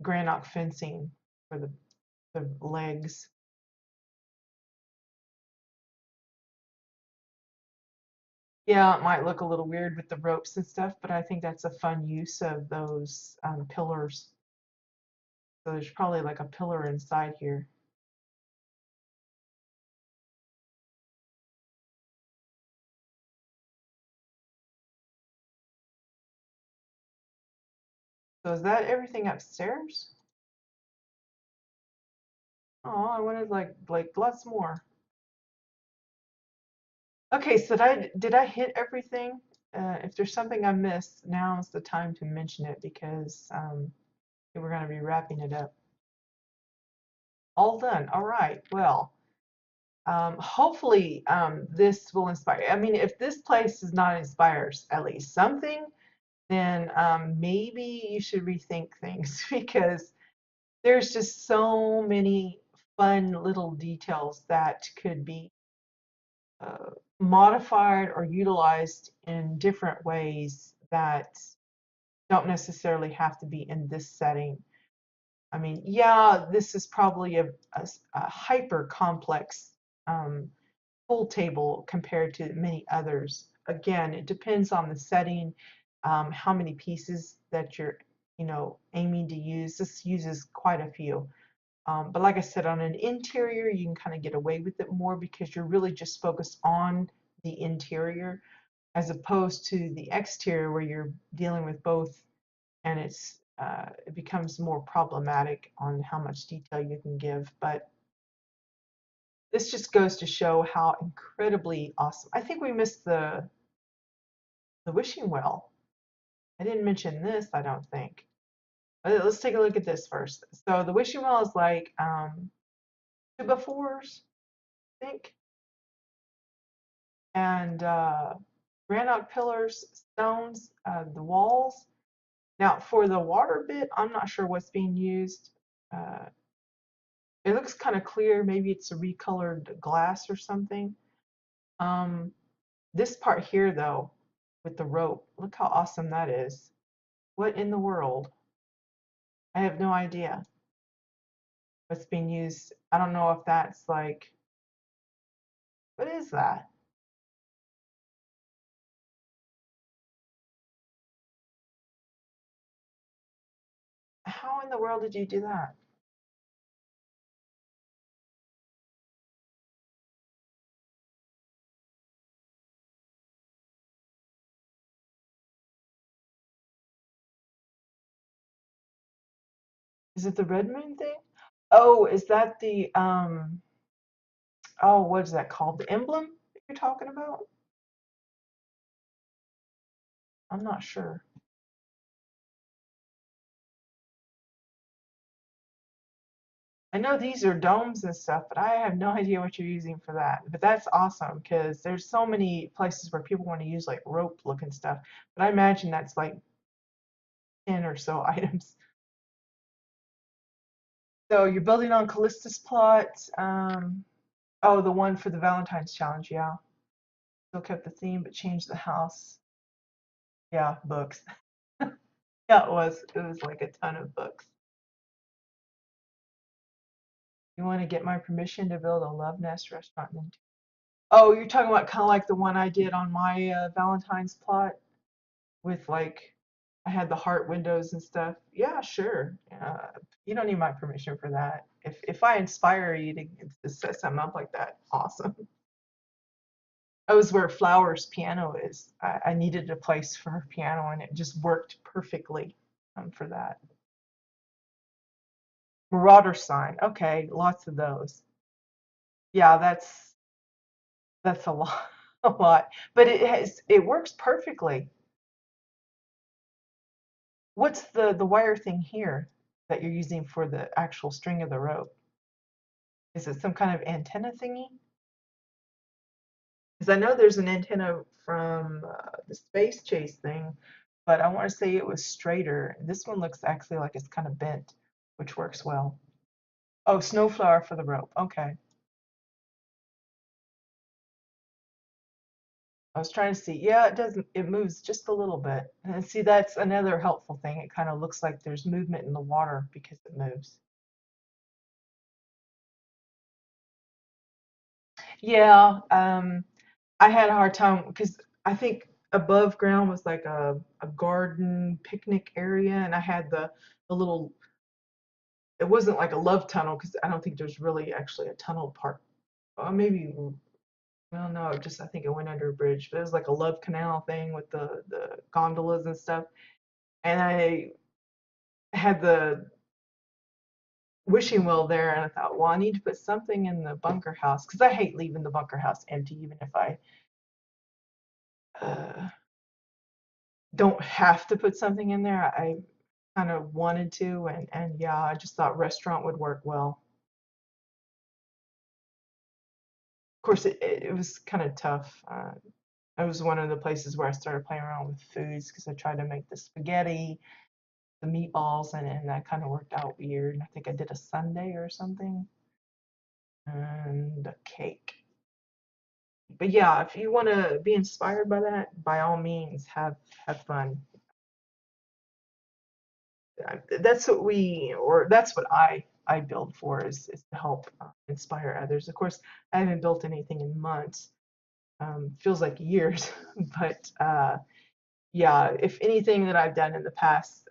granite fencing for the legs. Yeah, it might look a little weird with the ropes and stuff, but I think that's a fun use of those pillars. So there's probably like a pillar inside here. So is that everything upstairs? Oh, I wanted like lots more. Okay, so did I hit everything? If there's something I missed, now's the time to mention it because we're going to be wrapping it up. All done. All right. Well, hopefully this will inspire. I mean, if this place does not inspire at least something, then maybe you should rethink things because there's just so many fun little details that could be uh, modified or utilized in different ways that don't necessarily have to be in this setting. I mean, yeah, this is probably a hyper complex um, pool table compared to many others. Again, it depends on the setting, how many pieces that you're, aiming to use. This uses quite a few. But like I said, on an interior, you can kind of get away with it more because you're really just focused on the interior as opposed to the exterior where you're dealing with both and it becomes more problematic on how much detail you can give. But this just goes to show how incredibly awesome. I think we missed the wishing well. I didn't mention this, I don't think. Let's take a look at this first. So the wishing well is like 2x4s, I think, and granite pillars, stones, the walls. Now for the water bit, I'm not sure what's being used. Uh, it looks kind of clear. Maybe it's a recolored glass or something. Um, this part here, though, with the rope, look how awesome that is. What in the world? I have no idea what's being used. I don't know if that's like, what is that? How in the world did you do that? Is it the red moon thing? Oh, is that the oh, what is that called? The emblem that you're talking about? I'm not sure. I know these are domes and stuff, but I have no idea what you're using for that. But that's awesome because there's so many places where people want to use like rope looking stuff. But I imagine that's like 10 or so items. So you're building on Callista's plot. Oh, the one for the Valentine's challenge, yeah. Still kept the theme but changed the house. Yeah, books. Yeah, it was. It was like a ton of books. You want to get my permission to build a Love Nest restaurant in. Oh, you're talking about kind of like the one I did on my Valentine's plot with like I had the heart windows and stuff. Yeah, sure. You don't need my permission for that. If I inspire you to set something up like that, awesome. That was where Flower's piano is. I needed a place for her piano, and it just worked perfectly for that. Marauder sign. Okay, lots of those. Yeah, that's a lot, a lot. But it works perfectly. What's the wire thing here that you're using for the actual string of the rope? Is it some kind of antenna thingy? Because I know there's an antenna from the space chase thing, but I want to say it was straighter. This one looks actually like it's kind of bent, which works well. Oh, snowflower for the rope. Okay. I was trying to see. Yeah, it doesn't, it moves just a little bit. And see, that's another helpful thing. It kind of looks like there's movement in the water because it moves. Yeah, I had a hard time because I think above ground was like a garden picnic area, and I had the little. It wasn't like a love tunnel because I don't think there's really actually a tunnel part. Maybe well, no, just I think it went under a bridge, but it was like a love canal thing with the gondolas and stuff. And I had the wishing well there, and I thought, well, I need to put something in the bunker house because I hate leaving the bunker house empty, even if I uh, don't have to put something in there. I kind of wanted to, and yeah, I just thought restaurant would work well. Of course, it was kind of tough. It was one of the places where I started playing around with foods because I tried to make the spaghetti, the meatballs, and that kind of worked out weird. I think I did a sundae or something, and a cake. But yeah, if you want to be inspired by that, by all means, have fun. That's what we, or that's what I build for is to help inspire others. Of course, I haven't built anything in months. Feels like years, but yeah, if anything that I've done in the past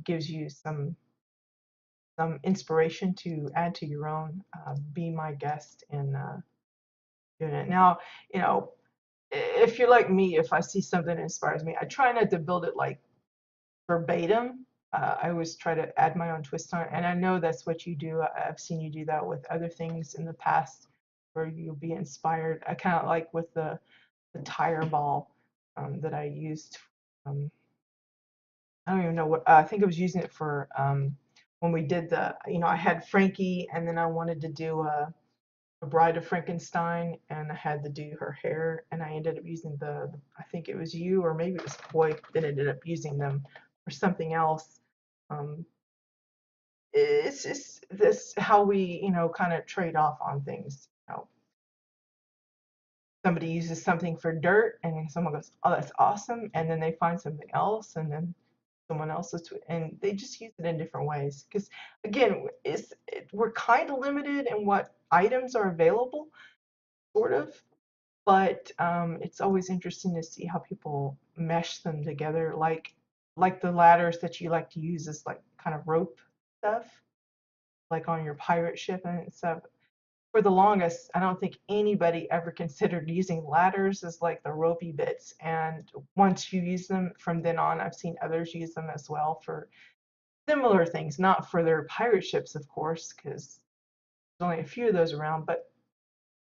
gives you some inspiration to add to your own, be my guest in doing it. Now, you know, if you're like me, if I see something that inspires me, I try not to build it like verbatim. I always try to add my own twist on it, and I know that's what you do. I've seen you do that with other things in the past, where you'll be inspired. I kind of like with the tire ball that I used. Um, I don't even know what I think I was using it for when we did I had Frankie, and then I wanted to do a Bride of Frankenstein, and I had to do her hair, and I ended up using I think it was you or maybe it was Boy that ended up using them for something else. Um, it's just this how we kind of trade off on things. Somebody uses something for dirt, and then someone goes, "Oh, that's awesome," and then they find something else, and then someone else's and they just use it in different ways because again we're kind of limited in what items are available, sort of, but it's always interesting to see how people mesh them together, like the ladders that you like to use as like kind of rope stuff, like on your pirate ship and stuff. For the longest, I don't think anybody ever considered using ladders as like the ropey bits, and once you use them from then on, I've seen others use them as well for similar things, not for their pirate ships, of course, because there's only a few of those around. But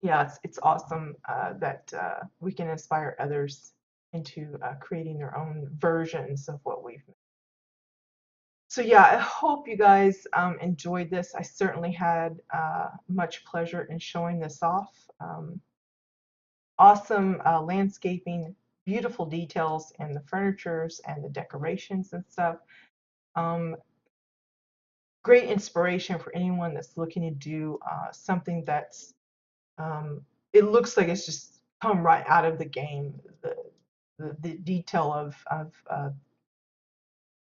yeah, it's awesome that we can inspire others into creating their own versions of what we've made. So yeah, I hope you guys enjoyed this. I certainly had much pleasure in showing this off. Awesome landscaping, beautiful details in the furnitures and the decorations and stuff. Um, Great inspiration for anyone that's looking to do something that's um, it looks like it's just come right out of the game. The detail of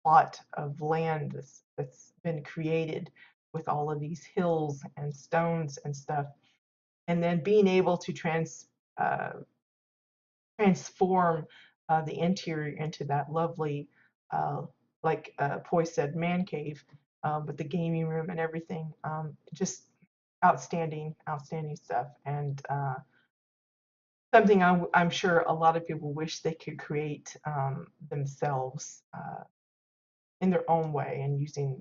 plot of land that's been created with all of these hills and stones and stuff, and then being able to uh, transform the interior into that lovely, uh, like Poi said, man cave with the gaming room and everything. Just outstanding, outstanding stuff, and something I'm sure a lot of people wish they could create themselves in their own way and using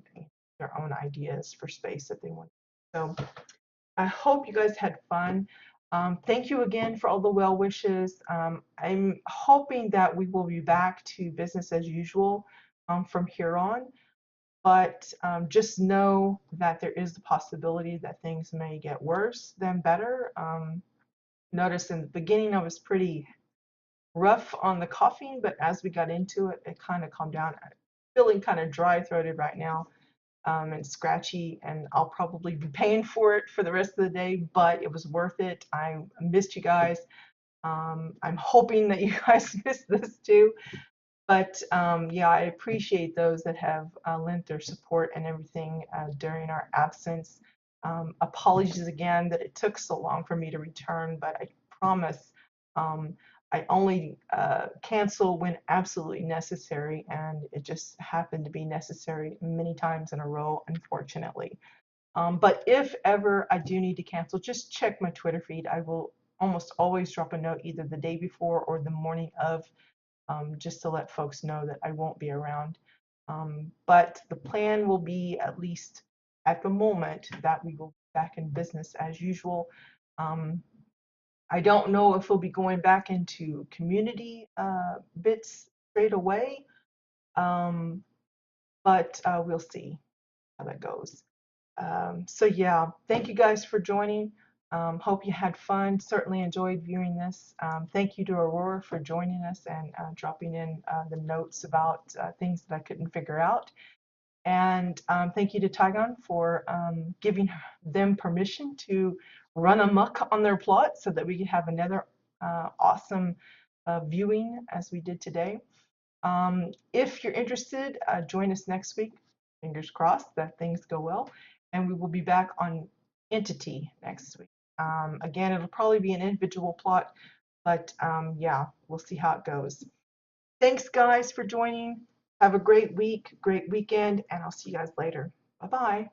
their own ideas for space that they want. So I hope you guys had fun. Thank you again for all the well wishes. I'm hoping that we will be back to business as usual from here on, but just know that there is the possibility that things may get worse than better. Notice in the beginning I was pretty rough on the coughing, but as we got into it, it kind of calmed down. I'm feeling kind of dry throated right now and scratchy, and I'll probably be paying for it for the rest of the day, but it was worth it. I missed you guys. I'm hoping that you guys missed this too. But yeah, I appreciate those that have lent their support and everything during our absence. Apologies again that it took so long for me to return, but I promise I only cancel when absolutely necessary, and it just happened to be necessary many times in a row, unfortunately. But if ever I do need to cancel, just check my Twitter feed. I will almost always drop a note either the day before or the morning of, just to let folks know that I won't be around. But the plan will be, at least at the moment, that we will be back in business as usual. Um, I don't know if we'll be going back into community bits straight away, um, but we'll see how that goes. So yeah, thank you guys for joining. Hope you had fun. Certainly enjoyed viewing this. Thank you to Aurora for joining us and dropping in the notes about things that I couldn't figure out. And thank you to Tygon for giving them permission to run amok on their plot so that we could have another awesome viewing as we did today. If you're interested, join us next week. Fingers crossed that things go well. And we will be back on Entity next week. Again, it'll probably be an individual plot, but yeah, we'll see how it goes. Thanks, guys, for joining. Have a great week, great weekend, and I'll see you guys later. Bye-bye.